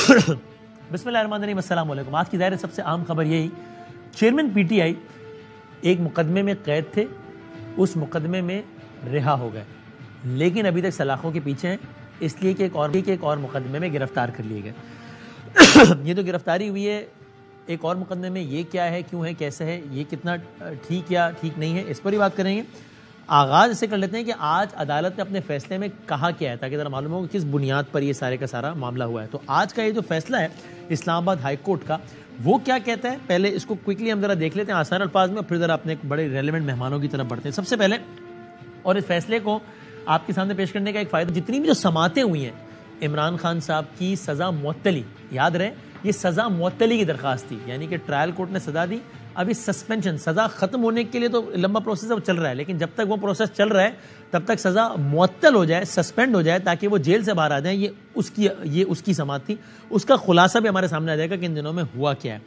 بسم اللہ الرحمن الرحیم، السلام علیکم۔ آج کی ظاہر سب سے عام خبر یہی، چیئرمین پی ٹی آئی ایک مقدمے میں قید تھے، اس مقدمے میں رہا ہو گئے، لیکن ابھی تک سلاخوں کے پیچھے ہیں، اس لیے کہ ایک اور مقدمے میں گرفتار کر لیے گئے۔ یہ تو گرفتاری ہوئی ہے ایک اور مقدمے میں، یہ کیا ہے، کیوں ہے، کیسے ہے، یہ کتنا ٹھیک یا ٹھیک نہیں ہے، اس پر ہی بات کریں گے۔ آغاز اسے کر لیتے ہیں کہ آج عدالت نے اپنے فیصلے میں کہا کیا ہے، تاکہ ذرا معلوم ہو کہ کس بنیاد پر یہ سارے کا سارا معاملہ ہوا ہے۔ تو آج کا یہ جو فیصلہ ہے اسلام آباد ہائی کورٹ کا، وہ کیا کہتا ہے، پہلے اس کو کوئکلی ہم ذرا دیکھ لیتے ہیں آسان الفاظ میں، پھر ذرا اپنے بڑے ریلیونٹ مہمانوں کی طرف بڑھتے ہیں۔ سب سے پہلے، اور اس فیصلے کو آپ کے سامنے پیش کرنے کا ایک فائدہ، جتنی بھی جو سماعتیں ہوئی ہیں عمران خان صاحب کی سزا معطلی، یاد رہے یہ سزا معطلی کی درخواست تھی، یعنی کہ ٹرائل کورٹ نے سزا دی، ابھی سسپینشن، سزا ختم ہونے کے لیے تو لمبا پروسیس ہے، وہ چل رہا ہے، لیکن جب تک وہ پروسیس چل رہا ہے تب تک سزا معطل ہو جائے، سسپینڈ ہو جائے، تاکہ وہ جیل سے باہر آ جائیں۔ یہ اس کی سماعت تھی، اس کا خلاصہ بھی ہمارے سامنے آ جائے گا کہ ان دنوں میں ہوا کیا ہے۔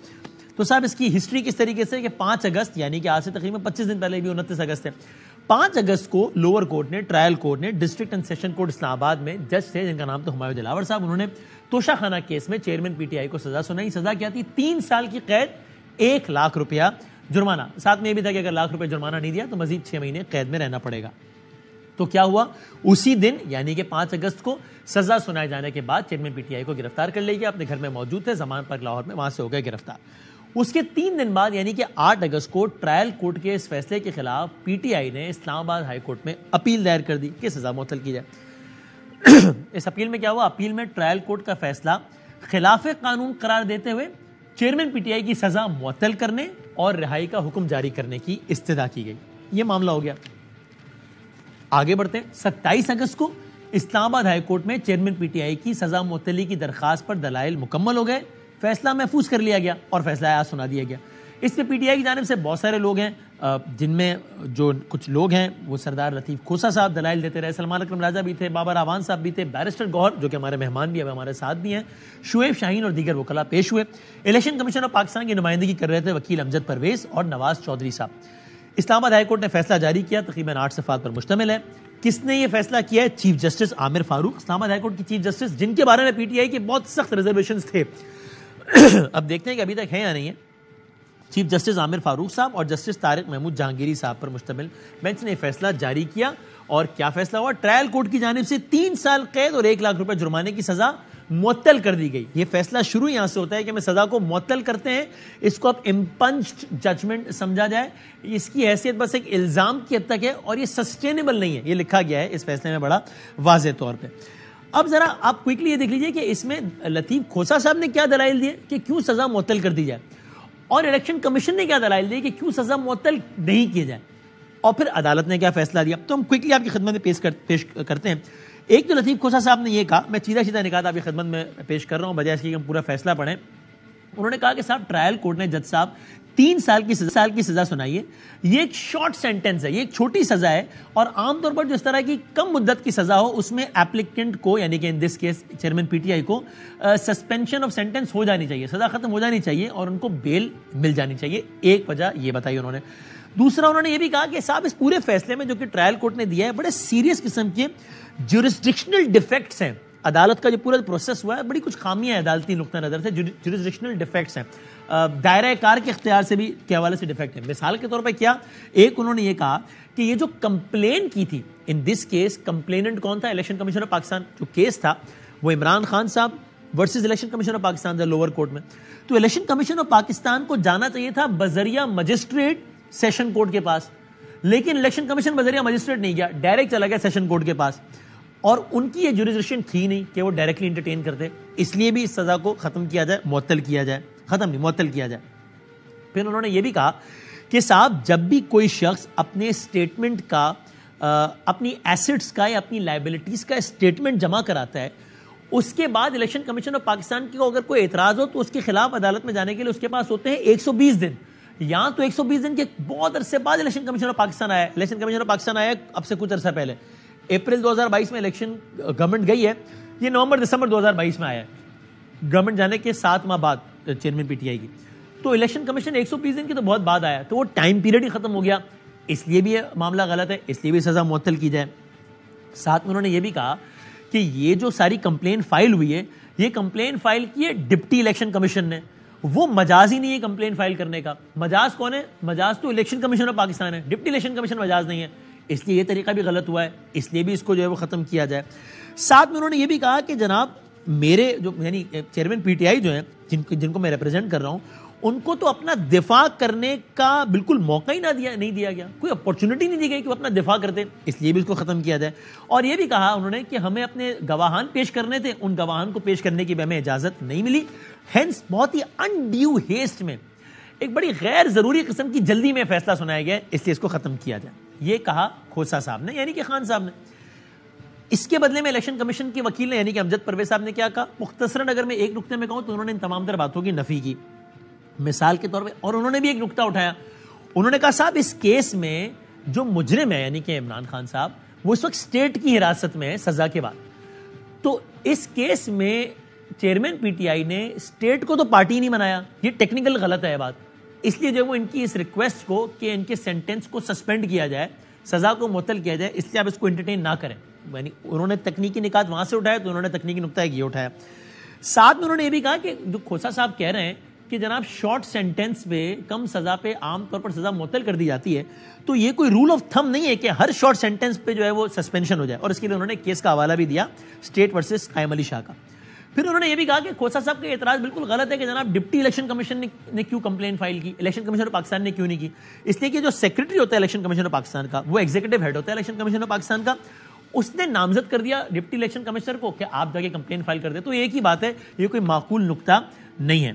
تو صاحب اس کی ہسٹری کس طریقے سے کہ 5 اگست، یعنی کہ آج سے تقریباً 25 دن پہلے، بھی 29 اگست ہے، 5 اگست کو لوور کورٹ نے، ٹرائل کورٹ نے، ڈسٹرکٹ اینڈ سیشن کورٹ اسلام آباد میں جج تھے جن کا نام تو ہمایوں دلاور صاحب، انہوں نے توشہ خانہ کیس میں چیئرمین پی ٹی آئی کو سزا سنائی۔ سزا کیا تھی؟ 3 سال کی قید، 1 لاکھ روپیہ جرمانہ، ساتھ میں یہ بھی تھا کہ اگر لاکھ روپے جرمانہ نہیں دیا تو مزید 6 مہینے قید میں رہنا پڑے گا۔ تو کیا ہوا، اسی دن یعنی کہ 5 اگست کو سزا سنائے جانے کے بعد چیئرمین پی ٹی آئی کو گرفتار کر لیا گیا، اپنے گھر میں موجود تھے ضمان پر لاہور میں، وہاں سے ہو گئے گرفتار۔ اس کے 3 دن بعد یعنی کہ 8 اگست کو ٹرائل کورٹ کے اس فیصلے کے خلاف پی ٹی آئی نے اسلام آباد ہائی کورٹ میں اپیل دائر کر دی کہ سزا معطل کی جائے۔ اس اپیل میں کیا ہوا، اپیل میں ٹرائل کورٹ کا فیصلہ خلاف قانون قرار دیتے ہوئے چیئرمین پی ٹی آئی کی سزا معطل کرنے اور رہائی کا حکم جاری کرنے کی استدعا کی گئی۔ یہ معاملہ ہو گیا۔ آگے بڑھتے ہیں، 27 اگست کو اسلام آباد ہائی کورٹ میں چیئرمین پی ٹی آئی کی سزا معطلی کی درخواست پر دلائل مکمل ہو گئے، فیصلہ محفوظ کر لیا گیا اور فیصلہ آج سنا دیا گیا۔ اس میں پی ٹی آئی کی جانب سے بہت سارے لوگ ہیں، جن میں جو کچھ لوگ ہیں وہ سردار لطیف کھوسا صاحب دلائل دیتے رہے، سلمان اکرم راجہ بھی تھے، بابر اعوان صاحب بھی تھے، بیرسٹر گوہر جو کہ ہمارے مہمان بھی ہیں، ہمارے ساتھ بھی ہیں، شعیب شاہین اور دیگر وکلاء پیش ہوئے۔ الیکشن کمیشن آف پاکستان کی نمائندگی کر رہے تھے وکیل امجد پرویز اور نواز چودھری صاحب۔ اسلام آباد ہائی کورٹ نے فیصلہ جاری کیا، تقریباً 8 صفحات پر مشتمل ہے۔ کس نے یہ فیصلہ کیا ہے؟ چیف جسٹس عامر فاروق، اسلام آباد ہائی کورٹ کی چیف جسٹس، جن کے بارے میں پی ٹی آئی کے بہت سخت ریزرویشنز تھے، اب دیکھتے ہیں کہ ابھی تک ہیں یا نہیں ہے۔ چیف جسٹس عامر فاروق صاحب اور جسٹس طارق محمود جہانگیری صاحب پر مشتمل بینچ نے فیصلہ جاری کیا، اور کیا فیصلہ ہوا؟ ٹرائل کورٹ کی جانب سے 3 سال قید اور 1 لاکھ روپے جرمانے کی سزا معطل کر دی گئی۔ یہ فیصلہ شروع یہاں سے ہوتا ہے کہ ہمیں سزا کو معطل کرتے ہیں، اس کو اب امپنجڈ ججمنٹ سمجھا جائے، اس کی حیثیت بس ایک الزام کی حد تک ہے اور یہ سسٹینیبل نہیں ہے، یہ لکھا گیا ہے اس فیصلے میں بڑا واضح طور پہ۔ اب ذرا آپ کوئکلی یہ دیکھ لیجئے کہ اس میں لطیف کھوسا صاحب نے کیا دلائل دیے کہ کیوں سزا معطل کر دی جائے، اور الیکشن کمیشن نے کیا دلائل دی کہ کیوں سزا معطل نہیں کی جائے، اور پھر عدالت نے کیا فیصلہ دیا۔ تو ہم کوئکلی آپ کی خدمت میں پیش کرتے ہیں۔ ایک تو لطیف کھوسا صاحب نے یہ کہا، میں سیدھا نکات آپ کی خدمت میں پیش کر رہا ہوں بجائے اس کی کہ ہم پورا فیصلہ پڑھیں۔ انہوں نے کہا کہ صاحب ٹرائل کورٹ نے جج صاحب 3 سال کی سزا سنائی ہے، یہ ایک شارٹ سینٹنس ہے، یہ ایک چھوٹی سزا ہے، اور عام طور پر جو اس طرح کی کم مدت کی سزا ہو اس میں ایپلیکنٹ کو، یعنی کہ in this case chairman P T I کو، سسپینشن آف سینٹنس ہو جانی چاہیے، سزا ختم ہو جانی چاہیے اور ان کو بیل مل جانی چاہیے۔ ایک وجہ یہ بتائی انہوں نے۔ دوسرا انہوں نے یہ بھی کہا کہ صاحب اس پورے فیصلے میں جو کہ ٹرائل کورٹ نے دیا ہے، بڑے سیریس قسم کے جورسڈکشنل ڈیفیکٹس ہیں، عدالت کا جو پورا پروسیس ہوا ہے بڑی کچھ خامیاں ہیں عدالتی نقطہ نظر سے، جورسڈکشنل ڈیفیکٹس ہیں، دائرہ کار کے اختیار سے بھی کے حوالے سے ڈیفیکٹ ہے۔ مثال کے طور پہ کیا، ایک انہوں نے یہ کہا کہ یہ جو کمپلین کی تھی، ان دس کیس کمپلیننٹ کون تھا؟ Election Commission of Pakistan. جو کیس تھا وہ عمران خان صاحب versus Election Commission of Pakistan تھا لوور کورٹ میں۔ تو الیکشن کمیشن آف پاکستان کو جانا چاہیے تھا بذریعہ مجسٹریٹ سیشن کورٹ کے پاس، لیکن الیکشن کمیشن بذریعہ مجسٹریٹ نہیں گیا، ڈائریکٹ چلا گیا سیشن کورٹ کے پاس، اور ان کی یہ جوریسڈکشن تھی نہیں کہ وہ ڈائریکٹلی انٹرٹین کرتے، اس لیے بھی اس سزا کو ختم کیا جائے، معطل کیا جائے، ختم نہیں معطل کیا جائے۔ پھر انہوں نے یہ بھی کہا کہ صاحب جب بھی کوئی شخص اپنے اسٹیٹمنٹ کا، اپنی ایسٹس کا یا اپنی لائبلٹیز کا اسٹیٹمنٹ جمع کراتا ہے، اس کے بعد الیکشن کمیشن آف پاکستان کو اگر کوئی اعتراض ہو تو اس کے خلاف عدالت میں جانے کے لیے اس کے پاس ہوتے ہیں 120 دن۔ یہاں تو 120 دن کے بہت عرصے بعد الیکشن کمیشن آف پاکستان آیا ہے۔ الیکشن کمیشن آف پاکستان آیا اب سے کچھ عرصہ پہلے، اپریل 2022 میں الیکشن گورنمنٹ گئی ہے، یہ نومبر دسمبر 2022 میں آیا ہے، گورنمنٹ جانے کے 7 ماہ بعد چیئرمین پی ٹی آئی کی۔ تو الیکشن کمیشن 120 دن کی تو بہت بعد آیا، تو وہ ٹائم پیریڈ ہی ختم ہو گیا، اس لیے بھی یہ معاملہ غلط ہے، اس لیے بھی سزا معطل کی جائے۔ ساتھ میں انہوں نے یہ بھی کہا کہ کہ یہ جو ساری کمپلین فائل ہوئی ہے یہ کمپلین فائل کی ہے ڈپٹی الیکشن کمیشن نے. وہ مجاز ہی نہیں ہے کمپلین فائل کرنے کا. مجاز کون ہے؟ مجاز تو الیکشن کمیشن آف پاکستان ہے, ڈپٹی الیکشن کمیشن مجاز نہیں ہے. اس لیے یہ طریقہ بھی غلط ہوا ہے, اس لیے بھی اس کو جو ہے وہ ختم کیا جائے. ساتھ میں انہوں نے یہ بھی کہا کہ جناب میرے جو یعنی چیئرمین پی ٹی آئی جو ہیں جن کو میں ریپرزینٹ کر رہا ہوں, ان کو تو اپنا دفاع کرنے کا بالکل موقع ہی نہیں دیا گیا, کوئی اپورچونٹی نہیں دی گئی کہ وہ اپنا دفاع کرتے, اس لیے بھی اس کو ختم کیا جائے. اور یہ بھی کہا انہوں نے کہ ہمیں اپنے گواہان پیش کرنے تھے, ان گواہان کو پیش کرنے کی بھی ہمیں اجازت نہیں ملی. ہینس بہت ہی انڈیو ہیسٹ میں, ایک بڑی غیر ضروری قسم کی جلدی میں فیصلہ سنایا گیا, اس لیے اس کو ختم کیا جائے. یہ کہا کھوسا صاحب نے یعنی کہ خان صاحب نے. اس کے بدلے میں الیکشن کمیشن کے وکیل نے یعنی کہ امجد پرویز صاحب نے کیا کہا؟ مختصراً اگر میں ایک نقطے میں کہوں تو انہوں نے ان تمام تر باتوں کی نفی کی مثال کے طور پہ. اور انہوں نے بھی ایک نقطہ اٹھایا, انہوں نے کہا صاحب اس کیس میں جو مجرم ہے یعنی کہ عمران خان صاحب وہ اس وقت اسٹیٹ کی حراست میں ہے سزا کے بعد, تو اس کیس میں چیئرمین پی ٹی آئی نے اسٹیٹ کو تو پارٹی نہیں بنایا, یہ ٹیکنیکل غلط ہے بات. اس لیے جو وہ ان کی اس ریکویسٹ کو کہ ان کے سینٹنس کو سسپینڈ کیا جائے, سزا کو معطل کیا جائے, اس لیے آپ اس کو انٹرٹین نہ کریں. یعنی انہوں نے تکنیکی نکات وہاں سے اٹھایا تو انہوں نے تکنیکی نقطہ ایک یہ اٹھایا. ساتھ میں انہوں نے یہ بھی کہا کہ جو کھوسا صاحب کہہ رہے ہیں کہ جناب شارٹ سینٹنس پہ کم سزا پہ عام طور پر سزا معطل کر دی جاتی ہے, تو یہ کوئی رول آف تھم نہیں ہے کہ ہر شارٹ سینٹنس پہ جو ہے وہ سسپینشن ہو جائے. اور اس کے لیے انہوں نے کیس کا حوالہ بھی دیا اسٹیٹ ورسز قائم علی شاہ کا. پھر انہوں نے یہ بھی کہا کہ کھوسا صاحب کا اعتراض بالکل غلط ہے کہ جناب ڈپٹی الیکشن کمیشن نے کیوں کمپلین فائل کی, الیکشن کمیشن آف پاکستان نے کیوں نہیں کی. اس لیے کہ جو سیکرٹری ہوتا ہے الیکشن کمیشن آف پاکستان کا, وہ ایگزیکٹو ہیڈ ہوتا ہے الیکشن کمیشن آف پاکستان کا, اس نے نامزد کر دیا ڈپٹی الیکشن کمشنر کو کہ آپ جا کے کمپلین فائل کر دیں. تو ایک ہی بات ہے, یہ کوئی معقول نقطہ نہیں ہے.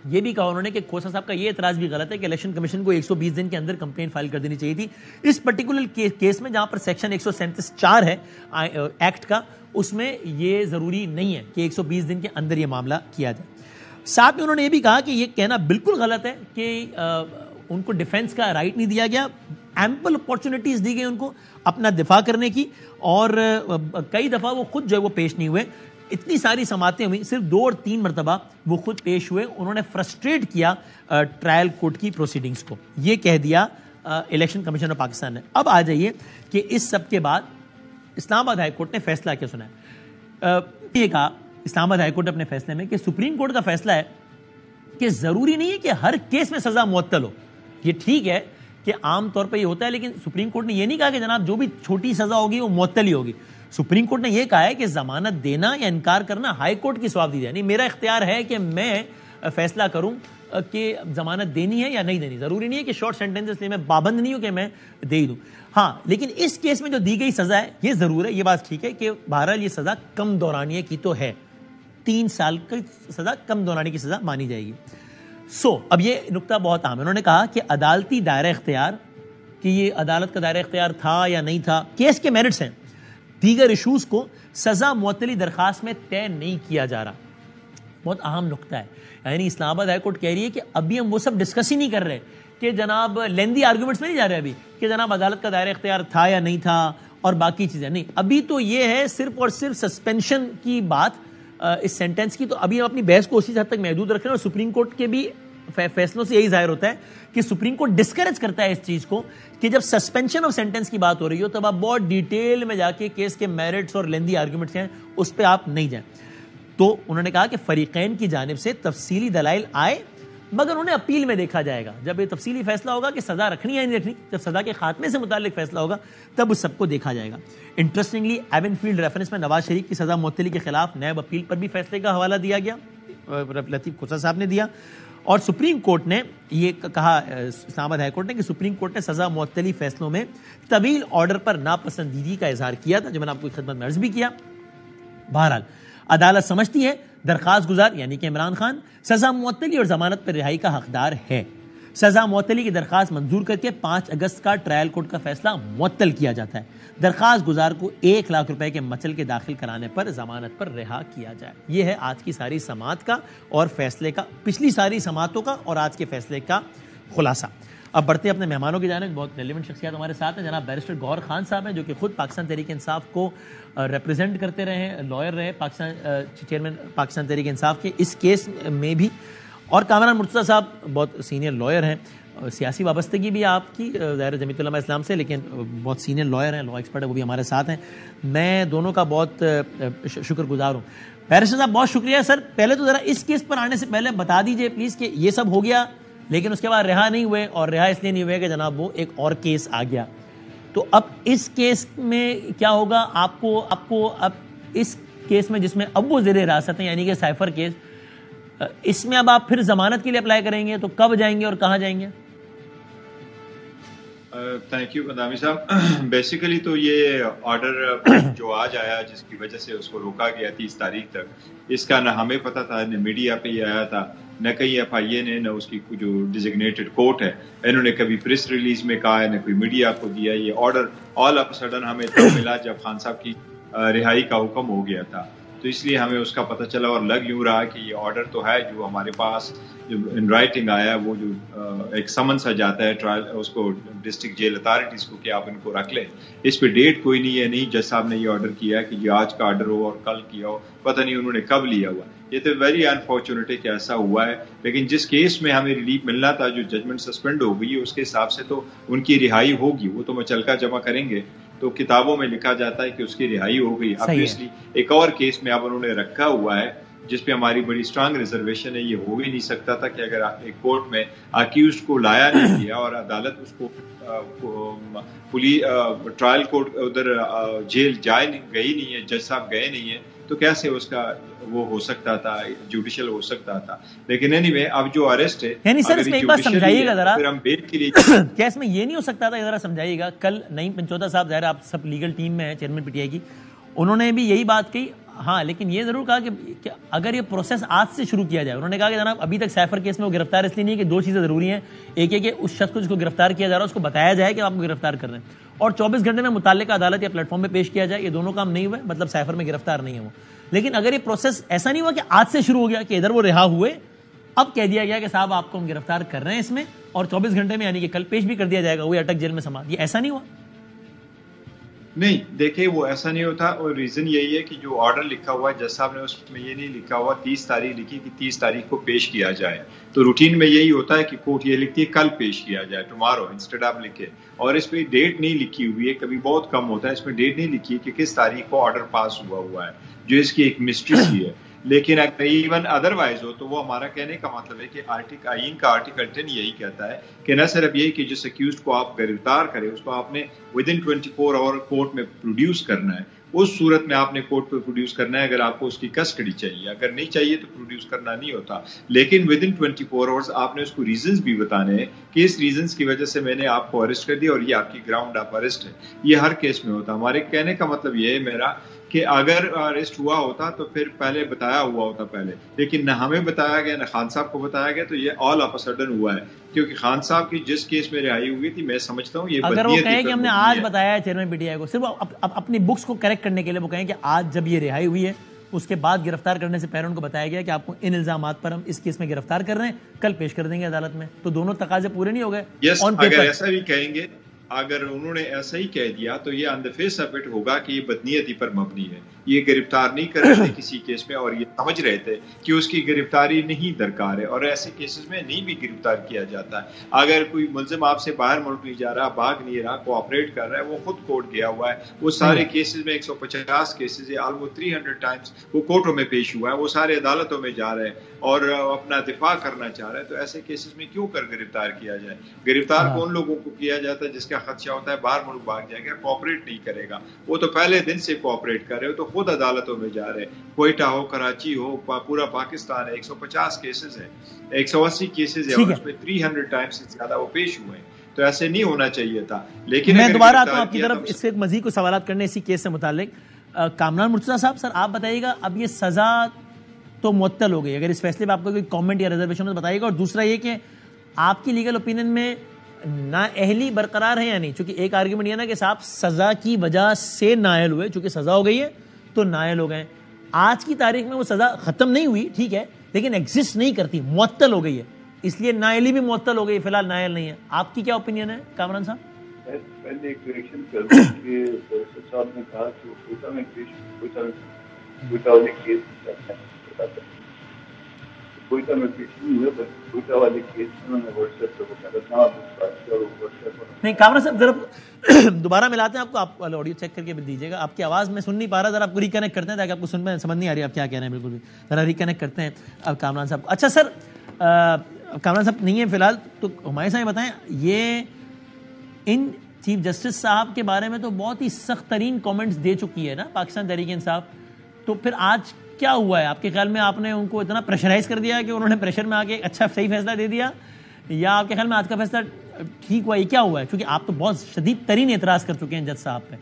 یہ بھی کہا انہوں نے کہ کھوسا صاحب کا یہ اعتراض بھی غلط ہے کہ الیکشن کمیشن کو 120 دن کے اندر کمپلین فائل کر دینی چاہیے تھی. اس پرٹیکولر کیس میں جہاں پر سیکشن 137(4) ہے ایکٹ کا, اس میں یہ ضروری نہیں ہے کہ 120 دن کے اندر یہ معاملہ کیا جائے. ساتھ میں انہوں نے یہ بھی کہا کہ یہ کہنا بالکل غلط ہے کہ ان کو ڈیفنس کا رائٹ نہیں دیا گیا. ایمپل اپارچونیٹیز دی گئی ان کو اپنا دفاع کرنے کی, اور کئی دفعہ وہ خود جو ہے وہ پیش نہیں ہوئے. اتنی ساری سماعتیں ہوئی, صرف 2 اور 3 مرتبہ وہ خود پیش ہوئے. انہوں نے فرسٹریٹ کیا ٹرائل کورٹ کی پروسیڈنگز کو. یہ کہہ دیا الیکشن کمیشن آف پاکستان نے. اب آ جائیے کہ اس سب کے بعد اسلام آباد ہائی کورٹ نے فیصلہ کیا سنا ہے. یہ کہا اسلام آباد ہائی کورٹ اپنے فیصلے میں کہ سپریم کورٹ کا فیصلہ ہے کہ ضروری نہیں ہے کہ ہر کیس میں سزا معطل ہو. یہ ٹھیک ہے کہ عام طور پہ یہ ہوتا ہے, لیکن سپریم کورٹ نے یہ نہیں کہا کہ جناب جو بھی چھوٹی سزا ہوگی وہ معطل ہی ہوگی. سپریم کورٹ نے یہ کہا ہے کہ ضمانت دینا یا انکار کرنا ہائی کورٹ کی ثواب دی جائے. نہیں, میرا اختیار ہے کہ میں فیصلہ کروں کہ ضمانت دینی ہے یا نہیں دینی. ضروری نہیں ہے کہ شارٹ سینٹنس, اس لیے میں پابند نہیں ہوں کہ میں دے ہی دوں. ہاں, لیکن اس کیس میں جو دی گئی سزا ہے یہ ضرور ہے, یہ بات ٹھیک ہے کہ بہرحال یہ سزا کم دورانیے کی تو ہے, 3 سال کی سزا کم دورانیے کی سزا مانی جائے گی. اب یہ نقطہ بہت اہم ہے. انہوں نے کہا کہ عدالتی دائرہ اختیار, کہ یہ عدالت کا دائرہ اختیار تھا یا نہیں تھا, کیس کے میرٹس ہیں, دیگر ایشوز کو سزا معطلی درخواست میں طے نہیں کیا جا رہا. بہت اہم نقطہ ہے. یعنی اسلام آباد ہائی کورٹ کہہ رہی ہے کہ ابھی ہم وہ سب ڈسکس ہی نہیں کر رہے کہ جناب لیندی آرگومنٹس میں نہیں جا رہے ابھی کہ جناب عدالت کا دائرہ اختیار تھا یا نہیں تھا اور باقی چیزیں نہیں. ابھی تو یہ ہے صرف اور صرف سسپینشن کی بات اس سینٹنس کی. تو ابھی ہم اپنی بحث کو اسی حد تک محدود رکھ رہے ہیں, اور سپریم کورٹ کے بھی فیصلوں سے یہی ظاہر ہوتا ہے کہ سپریم کورٹ ڈسکریج کرتا ہے اس چیز کو کہ جب سسپینشن آف سینٹنس کی بات ہو رہی ہو تب آپ بہت ڈیٹیل میں جا کے کیس کے میرٹس اور لیندی آرگومنٹس ہیں اس پہ آپ نہیں جائیں. تو انہوں نے کہا کہ فریقین کی جانب سے تفصیلی دلائل آئے, مگر انہیں اپیل میں دیکھا جائے گا. جب یہ تفصیلی فیصلہ ہوگا کہ سزا رکھنی ہے نہیں رکھنی, جب سزا کے خاتمے سے متعلق فیصلہ ہوگا تب اس سب کو دیکھا جائے گا. انٹرسٹنگلی ایون فیلڈ ریفرنس میں نواز شریف کی سزا معطلی کے خلاف نیب اپیل پر بھی فیصلے کا حوالہ دیا گیا, لطیف کھوسا صاحب نے دیا. اور سپریم کورٹ نے یہ کہا, اسلام آباد ہائی کورٹ نے, کہ سپریم کورٹ نے سزا معطلی فیصلوں میں طویل آرڈر پر ناپسندیدگی کا اظہار کیا تھا, جو میں نے آپ کو خدمت میں عرض بھی کیا. بہرحال عدالت سمجھتی ہے درخواست گزار یعنی کہ عمران خان سزا معطلی اور ضمانت پر رہائی کا حقدار ہے. سزا معطلی کی درخواست منظور کر کے 5 اگست کا ٹرائل کورٹ کا فیصلہ معطل کیا جاتا ہے. درخواست گزار کو 1 لاکھ روپے کے مچل کے داخل کرانے پر ضمانت پر رہا کیا جائے. یہ ہے آج کی ساری سماعت کا اور فیصلے کا, پچھلی ساری سماعتوں کا اور آج کے فیصلے کا خلاصہ. اب بڑھتے اپنے مہمانوں کی جانب. بہت ریلیونٹ شخصیات ہمارے ساتھ ہیں. جناب بیرسٹر گوہر خان صاحب ہیں جو کہ خود پاکستان تحریک انصاف کو ریپرزینٹ کرتے رہے ہیں, لائر رہے, چیئرمین پاکستان تحریک انصاف کے اس کیس میں بھی, اور کامران مرتضیٰ صاحب بہت سینئر لائر ہیں, سیاسی وابستگی بھی آپ کی ظاہر جمیعت علماء اسلام سے, لیکن بہت سینئر لائر ہیں, لا ایکسپرٹ ہے, وہ بھی ہمارے ساتھ ہیں. میں دونوں کا بہت شکر گزار ہوں. بیرسٹر صاحب بہت شکریہ. سر پہلے تو ذرا اس کیس پر آنے سے پہلے بتا دیجئے پلیز کہ یہ سب ہو گیا لیکن اس کے بعد رہا نہیں ہوئے, اور رہا اس لیے نہیں ہوئے کہ جناب وہ ایک اور کیس آ گیا. تو اب اس کیس میں کیا ہوگا؟ آپ کو اب اس کیس میں جس میں اب وہ زیر حراست ہیں یعنی کہ سائفر کیس, اس میں اب آپ پھر ضمانت کے لیے اپلائی کریں گے تو کب جائیں گے اور کہاں جائیں گے؟ تھینک یو قدامی صاحب. بیسیکلی تو یہ آرڈر جو آج آیا جس کی وجہ سے اس کو روکا گیا 30 تاریخ تک, اس کا نہ ہمیں پتہ تھا, نہ میڈیا پہ یہ آیا تھا, نہ کہیں ایف آئی اے نے, نہ اس کی جو ڈیزگنیٹڈ کورٹ ہے انہوں نے کبھی پریس ریلیز میں کہا ہے, نہ کوئی میڈیا کو دیا. یہ آرڈر آل آف سڈن ہمیں تب ملا جب خان صاحب کی رہائی کا حکم ہو گیا تھا, تو اس لیے ہمیں اس کا پتہ چلا اور لگ یوں رہا کہ یہ آرڈر تو ہے جو ہمارے پاس جو ان رائٹنگ آیا, وہ جو ایک سمنس آ جاتا ہے ٹرائل اس کو ڈسٹرکٹ جیل اتھارٹیز کو کہ آپ ان کو رکھ لیں. اس پہ ڈیٹ کوئی نہیں ہے, نہیں جج صاحب نے یہ آرڈر کیا ہے کہ یہ آج کا آرڈر ہو اور کل کیا ہو, پتہ نہیں انہوں نے کب لیا ہوا. یہ تو ویری انفارچونیٹ ہے کہ ایسا ہوا ہے, لیکن جس کیس میں ہمیں ریلیف ملنا تھا, جو ججمنٹ سسپینڈ ہو گئی, اس کے حساب سے تو ان کی رہائی ہوگی. وہ تو مچلکا جمع کریں گے تو کتابوں میں لکھا جاتا ہے کہ اس کی رہائی ہو گئی. obviously ایک اور کیس میں اب انہوں نے رکھا ہوا ہے جس پہ ہماری بڑی اسٹرانگ ریزرویشن ہے. یہ ہو ہی نہیں سکتا تھا کہ اگر ایک کورٹ میں اکیوزڈ کو لایا نہیں گیا اور عدالت اس کو ٹرائل کورٹ ادھر جیل گئی نہیں ہے, جج صاحب گئے نہیں ہیں, تو کیسے اس کا وہ ہو سکتا تھا, جوڈیشل ہو سکتا تھا. لیکن اینی وے اب جو اریسٹ ہے, یعنی سر اس میں ایک بات سمجھائیے گا ذرا, پھر ہم بیل کے لیے کیا اس میں یہ نہیں ہو سکتا تھا, ذرا سمجھائیے گا. کل نعیم پنچوتا صاحب ظاہر آپ سب لیگل ٹیم میں ہیں چیئرمین پی ٹی آئی کی, انہوں نے بھی یہی بات کہی. ہاں لیکن یہ ضرور کہا کہ اگر یہ پروسیس آج سے شروع کیا جائے, انہوں نے کہا کہ جناب ابھی تک سائفر کیس میں وہ گرفتار اس لیے نہیں کہ 2 چیزیں ضروری ہیں. ایک ہے کہ اس شخص کو جس کو گرفتار کیا جا رہا ہے اس کو بتایا جائے کہ آپ کو گرفتار کر رہے ہیں, اور 24 گھنٹے میں متعلقہ عدالت یا پلیٹ فارم میں پیش کیا جائے. یہ دونوں کام نہیں ہوئے, مطلب سائفر میں گرفتار نہیں ہے وہ. لیکن اگر یہ پروسیس ایسا نہیں ہوا کہ آج سے شروع ہو گیا کہ ادھر وہ رہا ہوئے, اب کہہ دیا گیا کہ صاحب آپ کو ہم گرفتار کر رہے ہیں اس میں, اور 24 گھنٹے میں یعنی کہ کل پیش بھی کر دیا جائے گا, وہ اٹک جیل میں سما, یہ ایسا نہیں ہوا؟ نہیں دیکھیں وہ ایسا نہیں ہوتا, اور ریزن یہی ہے کہ جو آرڈر لکھا ہوا ہے جج صاحب نے اس میں یہ نہیں لکھا ہوا 30 تاریخ لکھی کہ 30 تاریخ کو پیش کیا جائے. تو روٹین میں یہی ہوتا ہے کہ کورٹ یہ لکھتی ہے کل پیش کیا جائے, ٹمارو انسٹیڈ آف لکھے, اور اس پہ ڈیٹ نہیں لکھی ہوئی ہے. کبھی بہت کم ہوتا ہے اس میں ڈیٹ نہیں لکھی کہ کس تاریخ کو آرڈر پاس ہوا ہے, جو اس کی ایک مسٹری سی ہے. لیکن اگر ایون ادروائز ہو تو وہ ہمارا کہنے کا مطلب ہے کہ آئین کا آرٹیکل 10 یہی کہتا ہے کہ نہ صرف یہی کہ جس اکیوزڈ کو آپ گرفتار کریں اس کو آپ نے ودن 24 آور کورٹ میں پروڈیوس کرنا ہے. اس صورت میں آپ نے کورٹ پہ پروڈیوس کرنا ہے اگر آپ کو اس کی کسٹڈی چاہیے. اگر نہیں چاہیے تو پروڈیوس کرنا نہیں ہوتا. لیکن ودن 24 آورز آپ نے اس کو ریزنز بھی بتانے ہیں کہ اس ریزنز کی وجہ سے میں نے آپ کو اریسٹ کر دیا اور یہ آپ کی گراؤنڈ آف اریسٹ ہے. یہ ہر کیس میں ہوتا. ہمارے کہنے کا مطلب یہ ہے میرا کہ اگر اریسٹ ہوا ہوتا تو پھر پہلے بتایا ہوا ہوتا پہلے, لیکن نہ ہمیں بتایا گیا نہ خان صاحب کو بتایا گیا, تو یہ آل آف سڈن ہوا ہے. کیونکہ خان صاحب کی جس کیس میں رہائی ہوئی تھی میں سمجھتا ہوں یہ اگر وہ کہیں کہ ہم نے آج بتایا چیئرمین پی ٹی آئی کو صرف اپنی بکس کو کریکٹ کرنے کے لیے, وہ کہیں کہ آج جب یہ رہائی ہوئی ہے اس کے بعد گرفتار کرنے سے پہلے ان کو بتایا گیا کہ آپ کو ان الزامات پر ہم اس کیس میں گرفتار کر رہے ہیں, کل پیش کر دیں گے عدالت میں, تو دونوں تقاضے پورے نہیں ہو گئے. اگر ایسا بھی کہیں گے, اگر انہوں نے ایسا ہی کہہ دیا تو یہ آن دا فیس آف اٹ ہوگا کہ یہ بدنیتی پر مبنی ہے. یہ گرفتار نہیں کر رہے تھے کسی کیس میں, اور یہ سمجھ رہے تھے کہ اس کی گرفتاری نہیں درکار ہے, اور ایسے کیسز میں نہیں بھی گرفتار کیا جاتا ہے. اگر کوئی ملزم آپ سے باہر ملک نہیں جا رہا, بھاگ نہیں رہا, کوآپریٹ کر رہا ہے, وہ خود کورٹ گیا ہوا ہے, وہ سارے کیسز میں 150 کیسز ہے, آلموسٹ 300 ٹائمز وہ کورٹوں میں پیش ہوا ہے, وہ سارے عدالتوں میں جا رہے ہیں اور اپنا دفاع کرنا چاہ رہے ہیں. تو ایسے کیسز میں کیوں کر گرفتار کیا جائے؟ گرفتار کون لوگوں کو کیا جاتا ہے جس کا خدشہ ہوتا ہے باہر ملک بھاگ جائے گا, کوآپریٹ نہیں کرے گا. وہ تو پہلے دن سے کوآپریٹ کر رہے ہو, تو خود عدالتوں میں جا رہے ہیں, کوئٹہ ہو, کراچی ہو, پورا پاکستان ہے. 150 کیسز ہیں, 180 کیسز ہیں, اور اس میں 300 ٹائمز سے زیادہ وہ پیش ہوئے ہیں. تو ایسے نہیں ہونا چاہیے تھا. لیکن میں دوبارہ آتا ہوں آپ کی طرف اس سے مزید کو سوالات کرنے اسی کیس سے متعلق. کامران مرتضیٰ صاحب, سر آپ بتائیے گا, اب یہ سزا تو معطل ہو گئی, اگر اس فیصلے پہ آپ کو کوئی کامنٹ یا ریزرویشن ہے بتائیے گا. اور دوسرا یہ کہ آپ کی لیگل اوپینین میں نااہلی برقرار ہے یا نہیں؟ چونکہ ایک آرگیومنٹ یہ نا کہ صاحب سزا کی وجہ سے نااہل ہوئے, چونکہ سزا ہو گئی ہے تو نااہل ہو گئے. آج کی تاریخ میں وہ سزا ختم نہیں ہوئی, ٹھیک ہے, لیکن ایگزسٹ نہیں کرتی, معطل ہو گئی ہے, اس لیے نااہلی بھی معطل ہو گئی, فی الحال نااہل نہیں ہے. آپ کی کیا اوپینین ہے کامران صاحب؟ پہلے ایک کریکشن کر دوں کہ بیرسٹر صاحب نے کہا کہ وہ کوئٹہ میں کیس کوئٹہ میں پیش نہیں ہوئے، بلکہ کوئٹہ والے کیس میں انہوں نے واٹس ایپ پہ بتایا تھا نہیں کامران صاحب ذرا دوبارہ ملاتے ہیں آپ کو، آپ آڈیو چیک کر کے دیجیے گا، آپ کی آواز میں سن نہیں پا رہا، ذرا آپ کو ریکنیکٹ کرتے ہیں تاکہ آپ کو سمجھ نہیں آ رہی آپ کیا کہہ رہے ہیں، بالکل بھی ذرا ریکنیکٹ کرتے ہیں اب کامران صاحب۔ اچھا سر کامران صاحب نہیں ہے فی الحال، تو ہمارے صاحب بتائیں یہ ان چیف جسٹس صاحب کے بارے میں تو بہت ہی سخت ترین کامنٹس دے چکی ہے نا پاکستان تحریک انصاف، تو پھر آج کیا ہوا ہے آپ کے خیال میں؟ آپ نے ان کو اتنا پریشرائز کر دیا کہ انہوں نے پریشر میں آ کے اچھا صحیح فیصلہ دے دیا، یا آپ کے خیال میں آج کا فیصلہ ٹھیک ہوا؟ یہ کیا ہوا ہے؟ کیونکہ آپ تو بہت شدید ترین اعتراض کر چکے ہیں جج صاحب پہ۔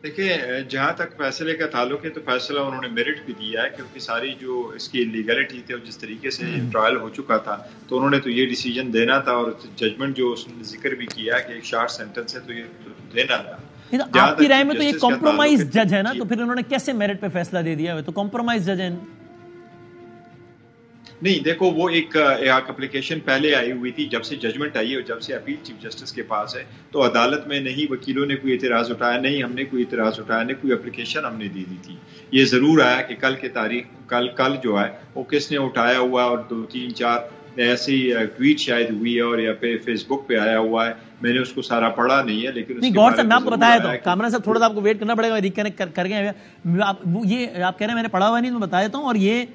دیکھیں جہاں تک فیصلے کا تعلق ہے تو فیصلہ انہوں نے میرٹ بھی دیا ہے، کیونکہ ساری جو اس کی لیگلٹی تھی اور جس طریقے سے ٹرائل ہو چکا تھا تو انہوں نے تو یہ ڈیسیجن دینا تھا، اور ججمنٹ جو اس نے ذکر بھی کیا کہ ایک شارٹ سینٹنس ہے تو یہ دینا تھا۔ آپ کی رائے میں تو یہ کمپرومائز جج ہے نا، تو پھر انہوں نے کیسے میرٹ پہ فیصلہ دے دیا؟ تو کمپرومائز جج ہے نہیں، دیکھو وہ ایک اپلیکیشن پہلے آئی ہوئی تھی جب سے ججمنٹ آئی، اور جب سے اپیل چیف جسٹس کے پاس ہے تو عدالت میں نہیں وکیلوں نے کوئی اعتراض اٹھایا، نہیں ہم نے کوئی اعتراض اٹھایا، نہیں کوئی اپلیکیشن ہم نے دی تھی۔ یہ ضرور آیا کہ کل کے تاریخ کل جو ہے وہ کس نے اٹھایا ہوا، اور 2-3-4 ایسی ٹویٹ شاید ہوئی ہے اور یا پہ فیس بک پہ آیا ہوا ہے، میں نے اس کو سارا پڑھا نہیں ہے، لیکن گور صاحب میں آپ کو بتایا تو کامران صاحب تھوڑا سا آپ کو ویٹ کرنا پڑے گا، ریکنیکٹ کر گئے یہ آپ کہہ رہے ہیں میں نے پڑھا ہوا نہیں، میں بتا دیتا ہوں، اور یہ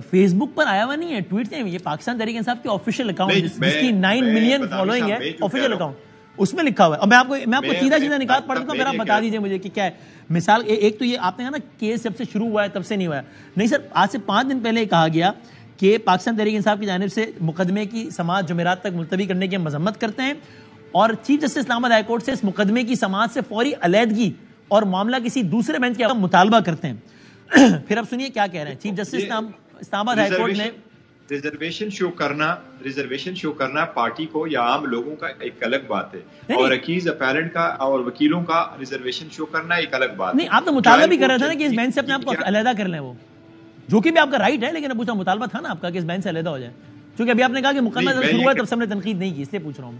فیس بک پر آیا ہوا نہیں ہے، ٹویٹ سے، یہ پاکستان تحریک انصاف کی آفیشیل اکاؤنٹ جس کی 9 ملین فالوئنگ ہے، آفیشیل اکاؤنٹ، اس میں لکھا ہوا ہے، اور میں آپ کو سیدھا نکات پڑھ دیتا ہوں، پھر آپ بتا دیجیے مجھے کہ کیا ہے مثال۔ ایک تو یہ آپ نے کہا نا کیس جب سے شروع ہوا ہے تب سے نہیں ہوا ہے، نہیں سر آج سے 5 دن پہلے کہا گیا کہ پاکستان تحریک انصاف کی جانب سے مقدمے کی سماعت جمعرات تک ملتوی کرنے کی ہم مذمت کرتے ہیں، اور چیف جسٹس اسلام آباد ہائی کورٹ سے اس مقدمے کی سماعت سے فوری علیحدگی اور معاملہ کسی دوسرے بینچ کا مطالبہ کرتے ہیں۔ پھر اب سنیے کیا کہہ رہے ہیں چیف جسٹس اسلام آباد ہائی کورٹ نے۔ ریزرویشن شو کرنا پارٹی کو یا عام لوگوں کا ایک الگ بات ہے، اور اکیز اپیرنٹ کا اور وکیلوں کا ریزرویشن شو کرنا ایک الگ بات ہے۔ نہیں آپ تو مطالبہ بھی کر رہے تھے نا کہ اس بینچ سے اپنے آپ کو علیحدہ کر لیں، وہ جو کہ بھی آپ کا رائٹ ہے، لیکن اب پوچھا مطالبہ تھا نا آپ کا کہ اس بینچ سے علیحدہ ہو جائے، کیونکہ ابھی آپ نے کہا کہ مقدمہ جب شروع ہوا تب سے ہم نے تنقید نہیں کی، اس لیے پوچھ رہا ہوں۔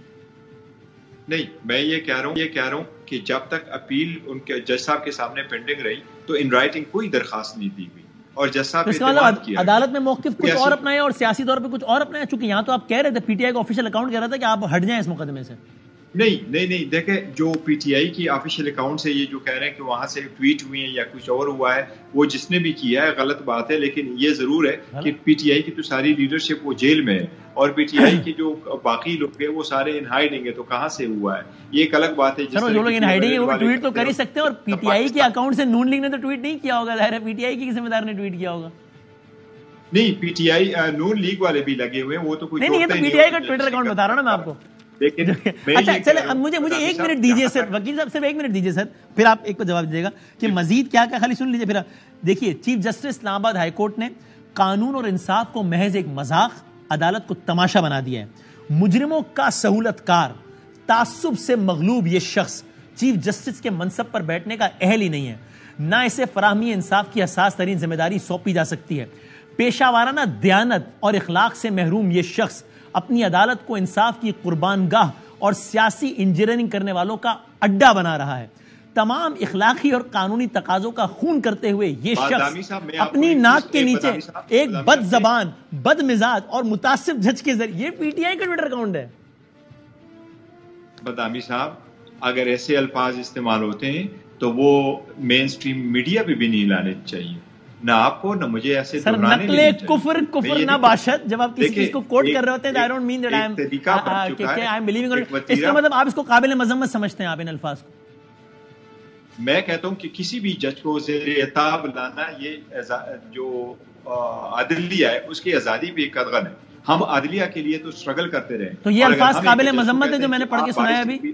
نہیں میں یہ کہہ رہا ہوں کہ جب تک اپیل ان کے جج صاحب کے سامنے پینڈنگ رہی تو ان رائٹنگ کوئی درخواست نہیں دی گئی، اور جج صاحب عدالت میں موقف کچھ اور اپنایا اور سیاسی طور پہ کچھ اور اپنایا، چونکہ یہاں تو آپ کہہ رہے تھے پی ٹی آئی کا آفیشیل اکاؤنٹ کہہ رہا تھا کہ آپ ہٹ جائیں اس مقدمے سے۔ نہیں دیکھیں جو پی ٹی آئی کی آفیشیل اکاؤنٹ سے یہ جو کہہ رہے ہیں کہ وہاں سے ٹویٹ ہوئی ہیں یا کچھ اور ہوا ہے، وہ جس نے بھی کیا ہے غلط بات ہے، لیکن یہ ضرور ہے کہ پی ٹی آئی کی تو ساری لیڈرشپ وہ جیل میں ہے، اور پی ٹی آئی کے جو باقی لوگ ہیں وہ سارے ان ہائیڈنگ ہے، تو کہاں سے ہوا ہے یہ ایک الگ بات ہے۔ جو لوگ ان ہائیڈنگ ہے وہ ٹویٹ تو کر ہی سکتے ہیں، اور پی ٹی آئی کے اکاؤنٹ سے نون لیگ نے تو ٹویٹ نہیں کیا ہوگا، ظاہر ہے پی ٹی آئی کی ذمہ دار نے ٹویٹ کیا ہوگا۔ نہیں پی ٹی آئی نون لیگ والے بھی لگے ہوئے ہیں، وہ تو کوئی نہیں، یہ تو پی ٹی آئی کا ٹویٹر اکاؤنٹ بتا رہا ہوں نا میں آپ کو۔ اچھا چلے مجھے 1 منٹ دیجیے سر، وکیل صاحب صرف 1 منٹ دیجیے سر، پھر آپ ایک کو جواب دیجیے گا کہ مزید کیا خالی سن لیجیے۔ پھر دیکھیے چیف جسٹس اسلام آباد ہائی کورٹ نے قانون اور انصاف کو محض ایک مذاق، عدالت کو تماشا بنا دیا ہے۔ مجرموں کا سہولت کار، تعصب سے مغلوب یہ شخص چیف جسٹس کے منصب پر بیٹھنے کا اہل ہی نہیں ہے، نہ اسے فراہمی انصاف کی حساس ترین ذمہ داری سونپی جا سکتی ہے۔ پیشہ وارانہ دیانت اور اخلاق سے محروم یہ شخص اپنی عدالت کو انصاف کی قربان گاہ اور سیاسی انجینئرنگ کرنے والوں کا اڈا بنا رہا ہے۔ تمام اخلاقی اور قانونی تقاضوں کا خون کرتے ہوئے یہ شخص اپنی ناک کے نیچے ایک بد زبان، بد مزاج اور متعصب جج کے ذریعے، یہ پی ٹی آئی کا ٹویٹر اکاؤنٹ ہے۔ بدامی صاحب اگر ایسے الفاظ استعمال ہوتے ہیں تو وہ مین سٹریم میڈیا پہ بھی نہیں لانے چاہیے، نہ آپ کو نہ مجھے ایسے دہرانے نقل کفر نہ باشد۔ جب آپ کسی چیز کو کوٹ کر رہے ہوتے ہیں I don't mean that I'm believing on it، اس کا مطلب آپ اس کو قابل مذمت سمجھتے ہیں آپ ان الفاظ کو۔ میں کہتا ہوں کہ کسی بھی جج کو زیر اعتاب لانا یہ جو عدلیہ ہے اس کی آزادی بھی ایک قدغن ہے، ہم عدلیہ کے لیے تو اسٹرگل کرتے رہے۔ تو یہ الفاظ قابل مذمت ہے جو میں نے پڑھ کے سنایا ابھی؟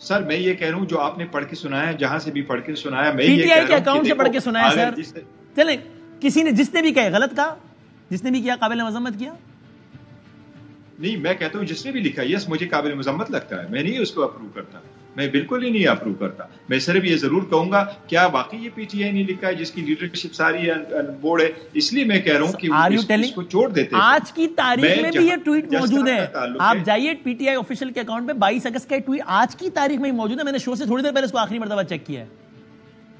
سر میں یہ کہہ رہا ہوں جو آپ نے پڑھ کے سنایا، جہاں سے بھی پڑھ کے سنایا، میں پی ٹی آئی کے اکاؤنٹ سے پڑھ کے سنایا سر۔ چلیں کسی نے جس نے بھی کہا غلط کہا، جس نے بھی کیا قابل مذمت کیا؟ نہیں میں کہتا ہوں جس نے بھی لکھا یس مجھے قابل مذمت لگتا ہے، میں نہیں اس کو اپروو کرتا، میں بالکل ہی نہیں اپروو کرتا۔ میں صرف یہ ضرور کہوں گا کیا واقعی یہ پی ٹی آئی نہیں لکھا ہے جس کی لیڈرشپ ساری بورڈ ہے، اس لیے میں کہہ رہا ہوں کہ اس کو چھوڑ دیتے ہیں۔ آج کی تاریخ میں بھی یہ ٹویٹ موجود ہے، آپ جائیے پی ٹی آئی آفیشیل کے اکاؤنٹ پہ 22 اگست کا ٹویٹ آج کی تاریخ میں ہی موجود ہے، میں نے شو سے تھوڑی دیر پہلے اس کو آخری مرتبہ چیک کیا ہے۔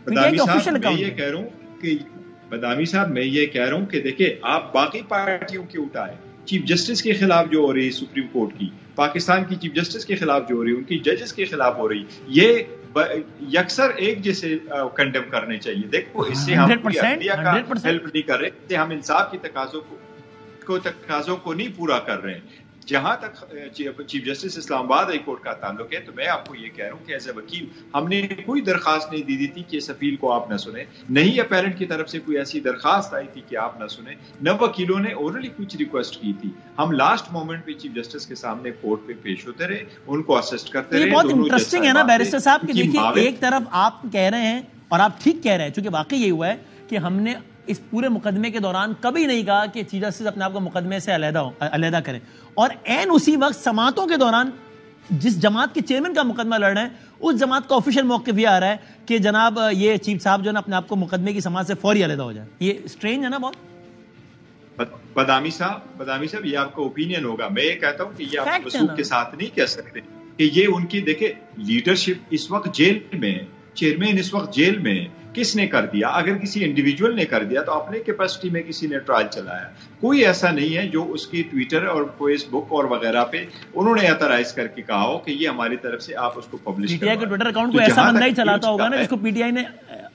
میں یہ کہہ رہا ہوں کہ بدامی صاحب میں یہ کہہ رہا ہوں کہ دیکھیں آپ باقی پارٹیوں کے اٹھائیں، چیف جسٹس کے خلاف جو ہو رہی سپریم کورٹ کی، پاکستان کی چیف جسٹس کے خلاف جو ہو رہی، ان کی ججز کے خلاف ہو رہی، یہ یکسر ایک جیسے کنڈیم کرنے چاہیے. دیکھو اس سے ہم عدلیہ کا ہیلپ نہیں کر رہے، اس سے ہم انصاف کی تقاضوں کو نہیں پورا کر رہے ہیں. جہاں تک چیف جسٹس اسلام آباد ہائی کورٹ کا تعلق ہے تو میں آپ کو یہ کہہ رہا ہوں کہ ایز اے وکیل ہم نے کوئی درخواست نہیں دی تھی کہ اس اپیل کو آپ نہ سنیں، نہیں اپیلنٹ کی طرف سے کوئی ایسی درخواست آئی تھی کہ آپ نہ سنیں، نہ وکیلوں نے اورلی کچھ ریکویسٹ کی تھی. ہم لاسٹ مومنٹ پہ چیف جسٹس کے سامنے کورٹ پہ پیش ہوتے رہے، ان کو اسسٹ کرتے رہے. یہ بہت انٹرسٹنگ ہے نا بیرسٹر صاحب کہ دیکھیے ایک طرف آپ کہہ رہے ہیں اور آپ ٹھیک کہہ رہے ہیں، چونکہ واقعی یہ ہوا ہے کہ ہم نے اس پورے مقدمے کے دوران کبھی نہیں کہا کہ چیف جسٹس اپنے آپ کو مقدمے سے علیحدہ کریں، اور عین اسی وقت سماعتوں کے دوران جس جماعت کے چیئرمین کا مقدمہ لڑ رہے ہیں اس جماعت کا آفیشیل موقف یہ آ رہا ہے کہ جناب یہ چیف صاحب جو ہے اپنے آپ کو مقدمے کی سماعت سے فوری علیحدہ ہو جائے. یہ اسٹرینج ہے نا بہت. بدامی صاحب یہ آپ کا اوپینین ہوگا، میں یہ کہتا ہوں کہ یہ آپ وثوق کے ساتھ نہیں کہہ سکتے کہ یہ ان کی دیکھیں لیڈرشپ اس وقت جیل میں، چیئرمین اس وقت جیل میں، کس نے کر دیا؟ اگر کسی انڈیویجول نے کر دیا تو اپنے کیپیسٹی میں کسی نے ٹرائل چلایا. کوئی ایسا نہیں ہے جو اس کی ٹویٹر اور فیس بک اور وغیرہ پہ انہوں نے ایتھرائز کر کے کہا ہو کہ یہ ہماری طرف سے آپ اس کو پبلش کریں. پی ٹی آئی کے ٹویٹر اکاؤنٹ کو ایسا بندہ ہی چلاتا ہوگا نا جس کو پی ٹی آئی نے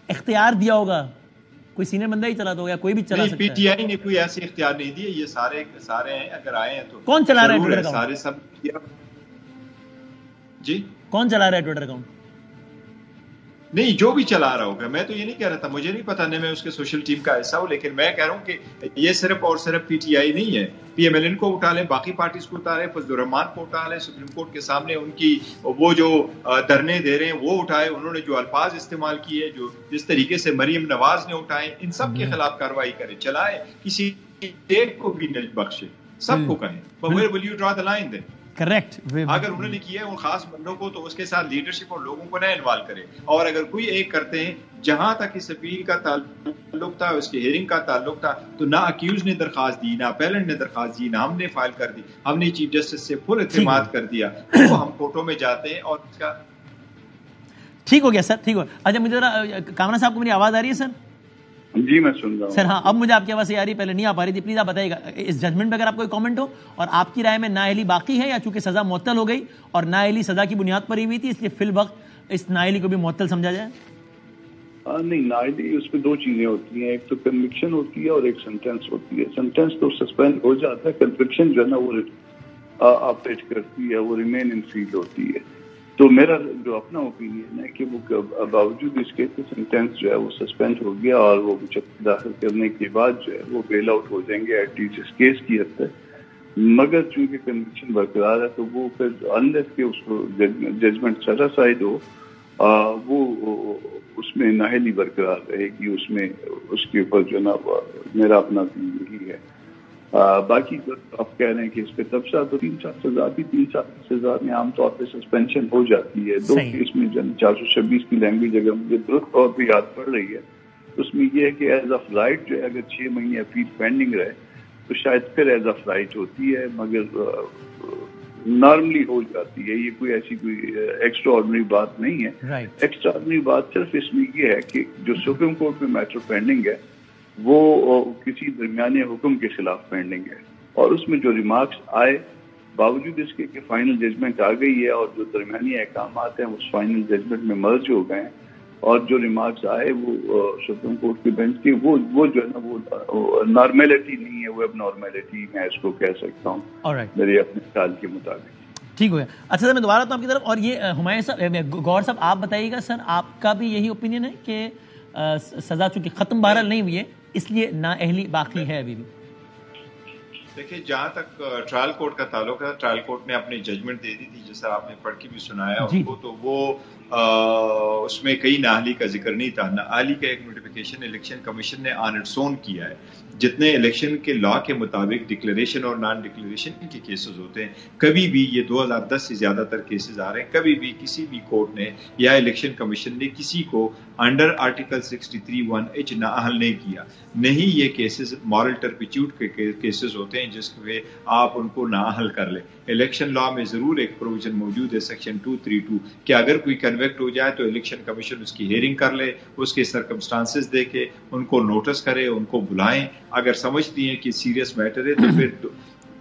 اختیار دیا ہوگا، کوئی سینئر بندہ ہی چلاتا ہوگا، کوئی بھی چلا سکتا ہے. پی ٹی آئی نے کوئی ایسے اختیار نہیں دیے، یہ سارے ہیں. اگر آئے ہیں تو کون چلا رہا ہے ٹویٹر اکاؤنٹ؟ سارے سب جی کون چلا رہا ہے ٹویٹر اکاؤنٹ؟ نہیں، جو بھی چلا رہا ہوگا. میں تو یہ نہیں کہہ رہا تھا، مجھے نہیں پتا، نہیں میں اس کے سوشل ٹیم کا حصہ ہوں، لیکن میں کہہ رہا ہوں کہ یہ صرف اور صرف پی ٹی آئی نہیں ہے. پی ایم ایل این کو اٹھا لیں، باقی پارٹیز کو اٹھا لیں، فضل الرحمان کو اٹھا لیں، سپریم کورٹ کے سامنے ان کی وہ جو دھرنے دے رہے ہیں وہ اٹھائے، انہوں نے جو الفاظ استعمال کیے، جو جس طریقے سے مریم نواز نے اٹھائے، ان سب کے خلاف کارروائی کرے، چلائے، کسی ایک کو بھی نہ بخشے، سب کو کہیں. But where will you draw the line then؟ Correct. اگر انہوں نے کیا ہے ان خاص بندوں کو تو اس کے ساتھ لیڈرشپ اور لوگوں کو نہ انوالو کرے. اور اگر کوئی ایک کرتے ہیں، جہاں تک اس اپیل کا تعلق تھا، اس کی ہیئرنگ کا تعلق تھا، تو نہ اکیوز نے درخواست دی، نہ اپیلنٹ نے درخواست دی، نہ ہم نے فائل کر دی. ہم نے چیف جسٹس سے فل اعتماد کر دیا، تو ہم کورٹوں میں جاتے ہیں اور اس کا ٹھیک ہو گیا سر، ٹھیک ہو. اچھا مجھے ذرا کامران صاحب کو میری آواز آ رہی ہے سر؟ جی میں سن رہا ہوں سر. ہاں اب مجھے آپ کی آواز آ رہی ہے، پہلے نہیں آ پا رہی تھی. پلیز آپ بتائیے گا اس ججمنٹ پہ اگر آپ کوئی کامنٹ ہو، اور آپ کی رائے میں نااہلی باقی ہے یا چونکہ سزا معطل ہو گئی اور نااہلی سزا کی بنیاد پر ہی ہوئی تھی اس لیے فی الوقت اس نااہلی کو بھی معطل سمجھا جائے؟ نہیں، نااہلی اس میں دو چیزیں ہوتی ہیں، ایک تو کنوکشن ہوتی ہے اور ایک سینٹینس ہوتی ہے. سینٹینس تو سسپینڈ ہو جاتا ہے، کنوکشن جو ہے نا وہ آپریٹ کرتی ہے، وہ ریمین ان فیلڈ ہوتی ہے. تو میرا جو اپنا اوپینین ہے کہ وہ باوجود اس کے سینٹینس جو ہے وہ سسپینڈ ہو گیا اور وہ مچکر داخل کرنے کے بعد جو ہے وہ بیل آؤٹ ہو جائیں گے ایٹ لیسٹ اس کیس کی حد تک. مگر چونکہ کنوکشن برقرار ہے تو وہ پھر انلیس کہ اس کو ججمنٹ سیٹسفائیڈ ہو، وہ اس میں نااہلی برقرار رہے گی. اس میں اس کے اوپر جو نا میرا اپنا یہی ہے. باقی آپ کہہ رہے ہیں کہ اس پہ تبصرہ تو 3 سال سزا بھی 3 سال سزا میں عام طور پہ سسپینشن ہو جاتی ہے. 2 کیس میں 426 کی لینگویج اگر مجھے درست طور پہ یاد پڑ رہی ہے اس میں یہ ہے کہ ایز آف رائٹ جو ہے اگر 6 مہینے اپیل پینڈنگ رہے تو شاید پھر ایز آف رائٹ ہوتی ہے، مگر نارملی ہو جاتی ہے. یہ کوئی ایسی کوئی ایکسٹرا آرڈنری بات نہیں ہے. ایکسٹرا آرڈنری بات صرف اس میں یہ ہے کہ جو سپریم کورٹ میں میٹر پینڈنگ ہے وہ کسی درمیانے حکم کے خلاف پینڈنگ ہے، اور اس میں جو ریمارکس آئے باوجود اس کے کہ فائنل ججمنٹ آ گئی ہے اور جو درمیانی احکامات ہیں اس فائنل ججمنٹ میں مرج ہو گئے ہیں، اور جو ریمارکس آئے وہ سپریم کورٹ کے بینچ کے وہ جو ہے نا وہ نارمیلٹی نہیں ہے، وہ اب نارمیلٹی میں اس کو کہہ سکتا ہوں میرے اپنے خیال کے مطابق. ٹھیک ہو گیا. اچھا سر میں دوبارہ تو آپ کی طرف، اور یہ ہمایوں صاحب گور صاحب آپ بتائیے گا سر، آپ کا بھی یہی اوپینین ہے کہ سزا چونکہ ختم بہرحال نہیں ہوئی ہے اس لیے نااہلی باقی ہے ابھی بھی؟ دیکھیں جہاں تک ٹرائل کورٹ کا تعلق ہے، ٹرائل کورٹ نے اپنی ججمنٹ دے دی تھی جیسا آپ نے پڑھ کے بھی سنایا ان کو، تو وہ اس میں کئی نااہلی کا ذکر نہیں تھا. نااہلی کا ایک نوٹیفیکیشن الیکشن کمیشن نے آن اٹس اون کیا ہے. جتنے الیکشن کے لا کے مطابق ڈکلیریشن اور نان ڈکلیریشن کے کیسز ہوتے ہیں، کبھی بھی یہ 2010 سے زیادہ تر کیسز آ رہے ہیں، کبھی بھی کسی بھی کورٹ نے یا الیکشن کمیشن نے کسی کو انڈر آرٹیکل 63(1)H نااہل نہیں کیا. نہیں، یہ کیسز مورل ٹرپیچیوڈ کے کیسز ہوتے ہیں جس میں آپ ان کو نااہل کر لیں. الیکشن لا میں ضرور ایک پروویژن موجود ہے سیکشن 232 کہ اگر کوئی کنویکٹ ہو جائے تو الیکشن کمیشن اس کی ہیئرنگ کر لے, اس کے سرکمسٹانسز دیکھے, ان کو نوٹس کرے, ان کو بلائیں, اگر سمجھتی ہیں کہ سیریس میٹر ہے تو پھر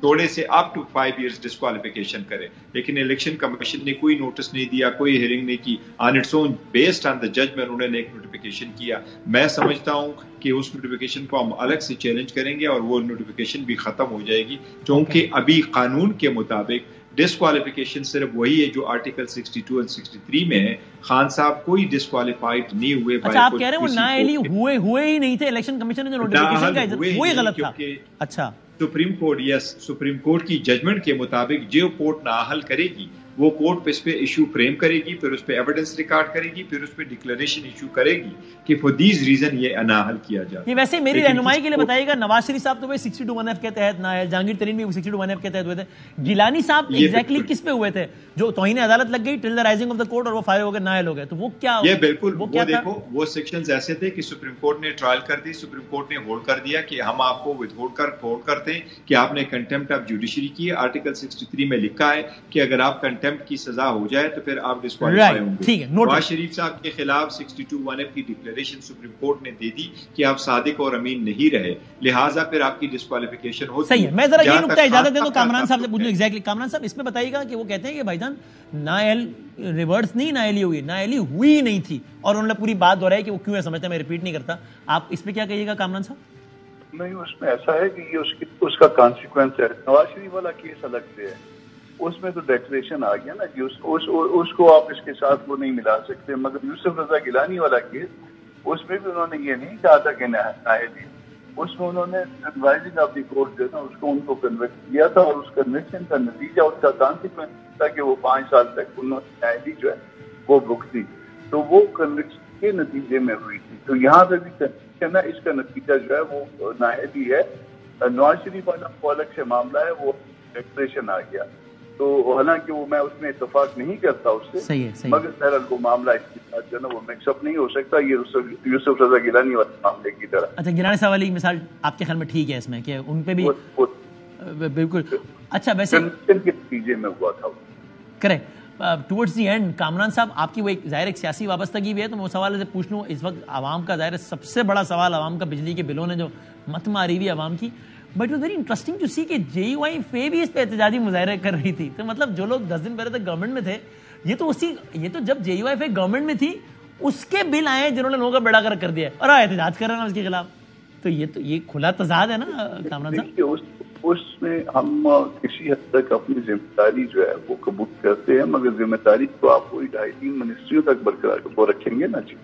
تھوڑے سے اپ ٹو 5 ایئرز ڈسکوالیفیکیشن کرے. لیکن الیکشن کمیشن نے کوئی نوٹس نہیں دیا, کوئی ہیئرنگ نہیں کی, on its own based on the judgment انہوں نے ایک نوٹیفیکیشن کیا. میں سمجھتا ہوں کہ اس نوٹیفیکیشن کو ہم الگ سے چیلنج کریں گے اور وہ نوٹیفیکیشن بھی ختم ہو جائے گی, کیونکہ ابھی قانون کے مطابق ڈسکوالیفیکیشن صرف وہی ہے جو آرٹیکل 62 اور 63 میں ہے. خان صاحب کوئی ڈسکوالیفائڈ نہیں ہوئے. اچھا آپ کہہ رہے ہیں وہ نااہلی ہوئے ہی نہیں تھے, الیکشن کمیشن نے جو نوٹیفیکیشن کا وہی غلط تھا. اچھا سپریم کورٹ سپریم کورٹ کی ججمنٹ کے مطابق جو کورٹ نااہل کرے گی وہ کورٹ پہ اس پہ ایشو فریم کرے گی, پھر اس پہ ایویڈنس ریکارڈ کرے گی, پھر اس پہ ڈکلیریشن ایشو کرے گی کہ فور دیز ریزن یہ نااہل کیا جائے. یہ ویسے میری رہنمائی کے لیے بتائیے گا, نواز شریف صاحب تو وہ 62(1)(f) کے تحت نااہل, جہانگیر ترین بھی 62(1)(f) کے تحت ہوئے تھے, گیلانی صاحب ایگزیکٹلی کس پہ ہوئے تھے جو توہین عدالت لگ گئی till the rising of the court اور وہ فائر ہو گئے, نااہل ہو گئے, تو وہ کیا؟ یہ بالکل وہ دیکھو وہ سیکشنز ایسے تھے کہ سپریم کورٹ نے ٹرائل کر دی, سپریم کورٹ نے ہولڈ کر دیا کہ ہم آپ کو ود ہولڈ کرتے ہیں کہ آپ نے کنٹمپٹ آف جوڈیشری کی ہے. آرٹیکل 63 میں لکھا ہے کہ اگر آپ کنٹمپٹ کی سزا ہو جائے تو پھر آپ ڈسکوالیفائی ہوں گے. نواز شریف صاحب کے خلاف 62(1)(f) کی ڈکلیریشن سپریم کورٹ نے دے دی کہ آپ صادق اور امین نہیں رہے, لہٰذا پھر آپ کی ڈسکوالیفیکیشن ہوتی ہے. صحیح ہے, میں ذرا یہ نکتہ اجازت دیں تو کامران صاحب سے پوچھوں. ایگزیکٹلی کامران صاحب اس میں بتائیے گا کہ وہ کہتے ہیں کہ بھائی جان نااہل ریورس نہیں, نااہلی ہوئی, نااہلی ہوئی نہیں تھی, اور انہوں نے پوری بات دہرائی کہ وہ کیوں ہے سمجھتے ہیں, میں ریپیٹ نہیں کرتا. آپ اس پہ کیا کہیے گا کامران صاحب؟ نہیں, اس میں ایسا ہے کہ یہ اس کا کانسیکوینس ہے. نواز شریف والا کیس الگ سے ہے, اس میں تو ڈیکلیریشن آ گیا نا کہ اس کو آپ اس کے ساتھ وہ نہیں ملا سکتے. مگر یوسف رضا گیلانی والا کیس, اس میں بھی انہوں نے یہ نہیں کہا تھا کہ نااہلی, اس میں انہوں نے ایڈوائزنگ آف دی کورٹ جو ہے نا اس کو ان کو کنوکٹ کیا تھا, اور اس کنوکشن کا نتیجہ اس کا کانسیکوینس تھا کہ وہ 5 سال تک انہوں نے نااہلی جو ہے وہ بھگتی, تو وہ کنوکشن کے نتیجے میں ہوئی تھی. تو یہاں پہ بھی کنوکشن ہے, اس کا نتیجہ جو ہے وہ نااہلی ہے. نواز شریف والا کو الگ سے معاملہ ہے, وہ ڈیکلیریشن آ گیا. تو حالانکہ وہ میں اس میں اتفاق نہیں کرتا اس سے, مگر بہرحال وہ معاملہ اس کے ساتھ جو ہے نا وہ مکس اپ نہیں ہو سکتا یہ یوسف رضا گیلانی والے معاملے کی طرح. اچھا گیلانی صاحب والی مثال آپ کے خیال میں ٹھیک ہے اس میں کہ ان پہ بھی بالکل اچھا ویسے کے نتیجے میں ہوا تھا correct. Towards the end Kamran صاحب آپ کی وہ ایک ظاہر ایک سیاسی وابستگی بھی ہے, تو میں اس حوالے سے پوچھ لوں. اس وقت عوام کا ظاہر سب سے بڑا سوال عوام کا بجلی کے بلوں نے جو مت ماری ہوئی عوام کی, but it very interesting to see کہ JUI بھی اس پہ احتجاجی مظاہرے کر رہی تھی. تو مطلب جو لوگ 10 دن پہلے تک گورنمنٹ میں تھے, یہ تو جب JUI گورنمنٹ میں تھی اس کے بل آئے جنہوں نے لوگوں کا بیڑا گرک کر دیا اور احتجاج کر رہے ہیں اس کے خلاف. تو یہ کھلا تضاد ہے نا کامران صاحب. اس میں ہم کسی حد تک اپنی ذمہ داری جو ہے وہ قبول کرتے ہیں, مگر ذمہ داری کو آپ کوئی 2.5-3 منسٹریوں تک برقرار وہ رکھیں گے نا جی,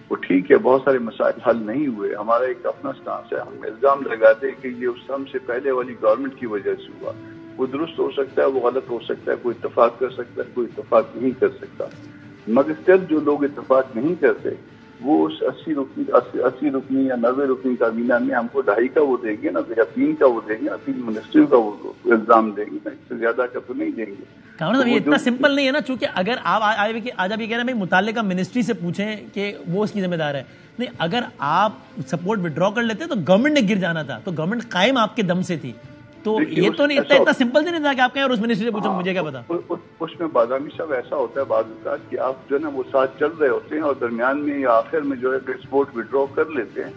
وہ ٹھیک ہے بہت سارے مسائل حل نہیں ہوئے. ہمارا ایک اپنا سٹانس ہے, ہم الزام لگاتے ہیں کہ یہ ہم سے پہلے والی گورنمنٹ کی وجہ سے ہوا. وہ درست ہو سکتا ہے, وہ غلط ہو سکتا ہے, کوئی اتفاق کر سکتا ہے, کوئی اتفاق نہیں کر سکتا, مگر صرف جو لوگ اتفاق نہیں کرتے وہ اس 80 رکنی یا 90 رکنی کابینہ میں ہم کو 2.5 کا وہ دیں گے نا, یا 3 کا وہ دیں گے, 3 منسٹریوں کا وہ الزام دیں گے, اس سے زیادہ کا تو نہیں دیں گے. یہ اتنا سمپل نہیں ہے نا, چونکہ اگر آپ آج آپ یہ کہہ رہے ہیں متعلقہ منسٹری سے پوچھیں کہ وہ اس کی ذمہ دار ہے. نہیں, اگر آپ سپورٹ وڈرا کر لیتے تو گورنمنٹ نے گر جانا تھا, تو گورنمنٹ قائم آپ کے دم سے تھی. تو یہ تو نہیں اتنا سمپل نہیں تھا کہ آپ کہیں اور اس منسٹری سے پوچھیں, مجھے کیا پتا. اس میں بادامی صاحب ایسا ہوتا ہے بعض اوقات کہ آپ جو ہے نا وہ ساتھ چل رہے ہوتے ہیں اور درمیان میں یا آخر میں جو ہے سپورٹ وڈرا کر لیتے ہیں,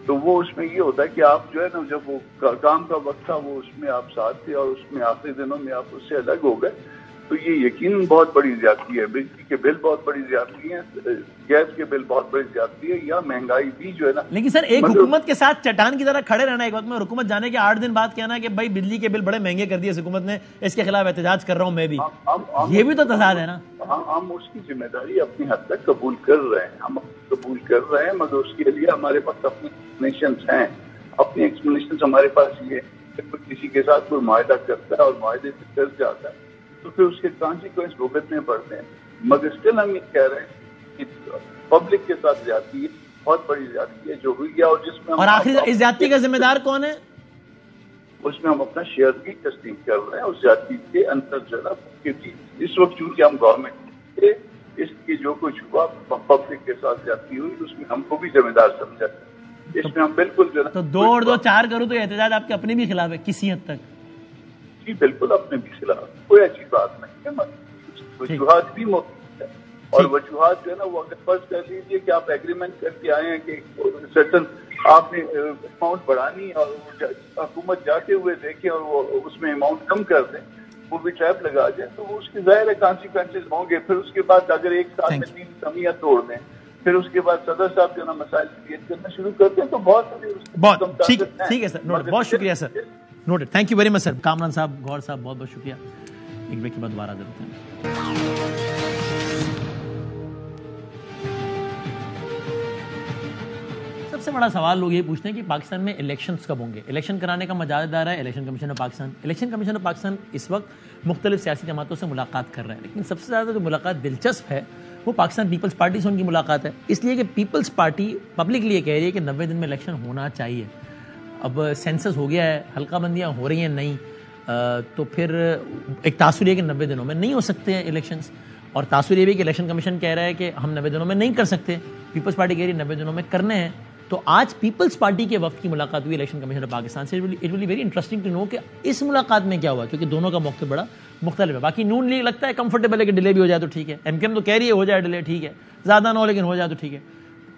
تو وہ اس میں یہ ہوتا ہے کہ آپ جو ہے نا جب وہ کام کا وقت تھا وہ اس میں آپ ساتھ تھے اور اس میں آخری دنوں میں آپ اس سے الگ ہو گئے, تو یہ یقیناً بہت بڑی زیادتی ہے. بجلی کے بل بہت بڑی زیادتی ہے, گیس کے بل بہت بڑی زیادتی ہے, یا مہنگائی بھی جو ہے نا. لیکن سر ایک حکومت کے ساتھ چٹان کی طرح کھڑے رہنا, ایک وقت میں حکومت جانے کے 8 دن بعد کہنا کہ بھائی بجلی کے بل بڑے مہنگے کر دیے حکومت نے, اس کے خلاف احتجاج کر رہا ہوں میں بھی, یہ بھی تو تضاد ہے نا. ہم اس کی ذمہ داری اپنی حد تک قبول کر رہے ہیں, ہم قبول کر رہے ہیں, مگر اس کے لیے ہمارے پاس اپنی ایکسپلینیشنز ہیں. اپنی ایکسپلینیشنز ہمارے پاس یہ ہے کہ کسی کے ساتھ کوئی معاہدہ کرتا ہے اور معاہدے سے ڈر جاتا ہے تو پھر اس کے کانسیکوینس بھگتنے پڑتے ہیں. مگر اسٹل ہم یہ کہہ رہے ہیں کہ پبلک کے ساتھ زیادتی ہے, بہت بڑی زیادتی ہے جو ہوئی ہے, اور جس میں اور آخری اس زیادتی کا ذمہ دار کون ہے, اس میں ہم اپنا شیئر بھی تسلیم کر رہے ہیں. اس زیادتی کے اندر جو ہے اس وقت چونکہ ہم گورنمنٹ تھے, اس کی جو کچھ ہوا پبلک کے ساتھ زیادتی ہوئی, اس میں ہم کو بھی ذمہ دار سمجھا ہے. اس میں ہم بالکل جو ہے تو 2 اور 2 4 کروں تو احتجاج آپ کے اپنے بھی خلاف ہے کسی حد تک. جی بالکل اپنے بھی خلاف, کوئی ایسی بات نہیں ہے, وجوہات بھی موجود ہے اور وجوہات جو ہے نا وہ اگر فرض کر لیجیے کہ آپ ایگریمنٹ کر کے آئے ہیں کہ سرٹن آپ نے اماؤنٹ بڑھانی اور حکومت جاتے ہوئے دیکھیں اور وہ اس میں اماؤنٹ کم کر دیں, وہ بھی ٹریپ لگا جائے, تو وہ اس کے ظاہر ہے کانسیکوینسز ہوں گے. پھر اس کے بعد اگر ایک سال میں 3 کمیاں توڑ دیں, پھر اس کے بعد صدر صاحب جو نا مسائل کریٹ کرنا شروع کرتے ہیں, تو بہت ٹھیک ہے سر, بہت شکریہ sir, noted, thank you very much sir. Kamran صاحب, گوہر صاحب, بہت بہت شکریہ. ایک بریک کے بعد دوبارہ حاضر ہوتے ہیں. سب سے بڑا سوال لوگ یہ پوچھتے ہیں کہ پاکستان میں الیکشنز کب ہوں گے. الیکشن کرانے کا مجال دار ہے Election Commission of Pakistan. Election Commission of Pakistan اس وقت مختلف سیاسی جماعتوں سے ملاقات کر رہا ہے, لیکن سب سے زیادہ جو ملاقات دلچسپ ہے وہ پاکستان پیپلز پارٹی سے ان کی ملاقات ہے, اس لیے کہ پیپلز پارٹی پبلکلی یہ کہہ رہی ہے کہ 90 دن میں الیکشن ہونا چاہیے. اب سینسس ہو گیا ہے, حلقہ بندیاں ہو رہی ہیں نہیں, تو پھر ایک تاثر یہ کہ 90 دنوں میں نہیں ہو سکتے ہیں الیکشنز, اور تاثر یہ بھی کہ الیکشن کمیشن کہہ رہا ہے کہ ہم 90 دنوں میں نہیں کر سکتے, پیپلز پارٹی کہہ رہی ہے 90 دنوں میں کرنے ہیں. تو آج پیپلز پارٹی کے وفد کی ملاقات ہوئی الیکشن کمیشن آف پاکستان سے. It will be very interesting to know کہ اس ملاقات میں کیا ہوا, کیونکہ دونوں کا موقف بڑا مختلف ہے. باقی نون لیگ لگتا ہے کمفرٹیبل ہے کہ ڈیلے بھی ہو جائے تو ٹھیک ہے, ایم کیو ایم تو کہہ رہی ہے ہو جائے ڈیلے ٹھیک ہے, زیادہ نہ ہو لیکن ہو جائے تو ٹھیک ہے.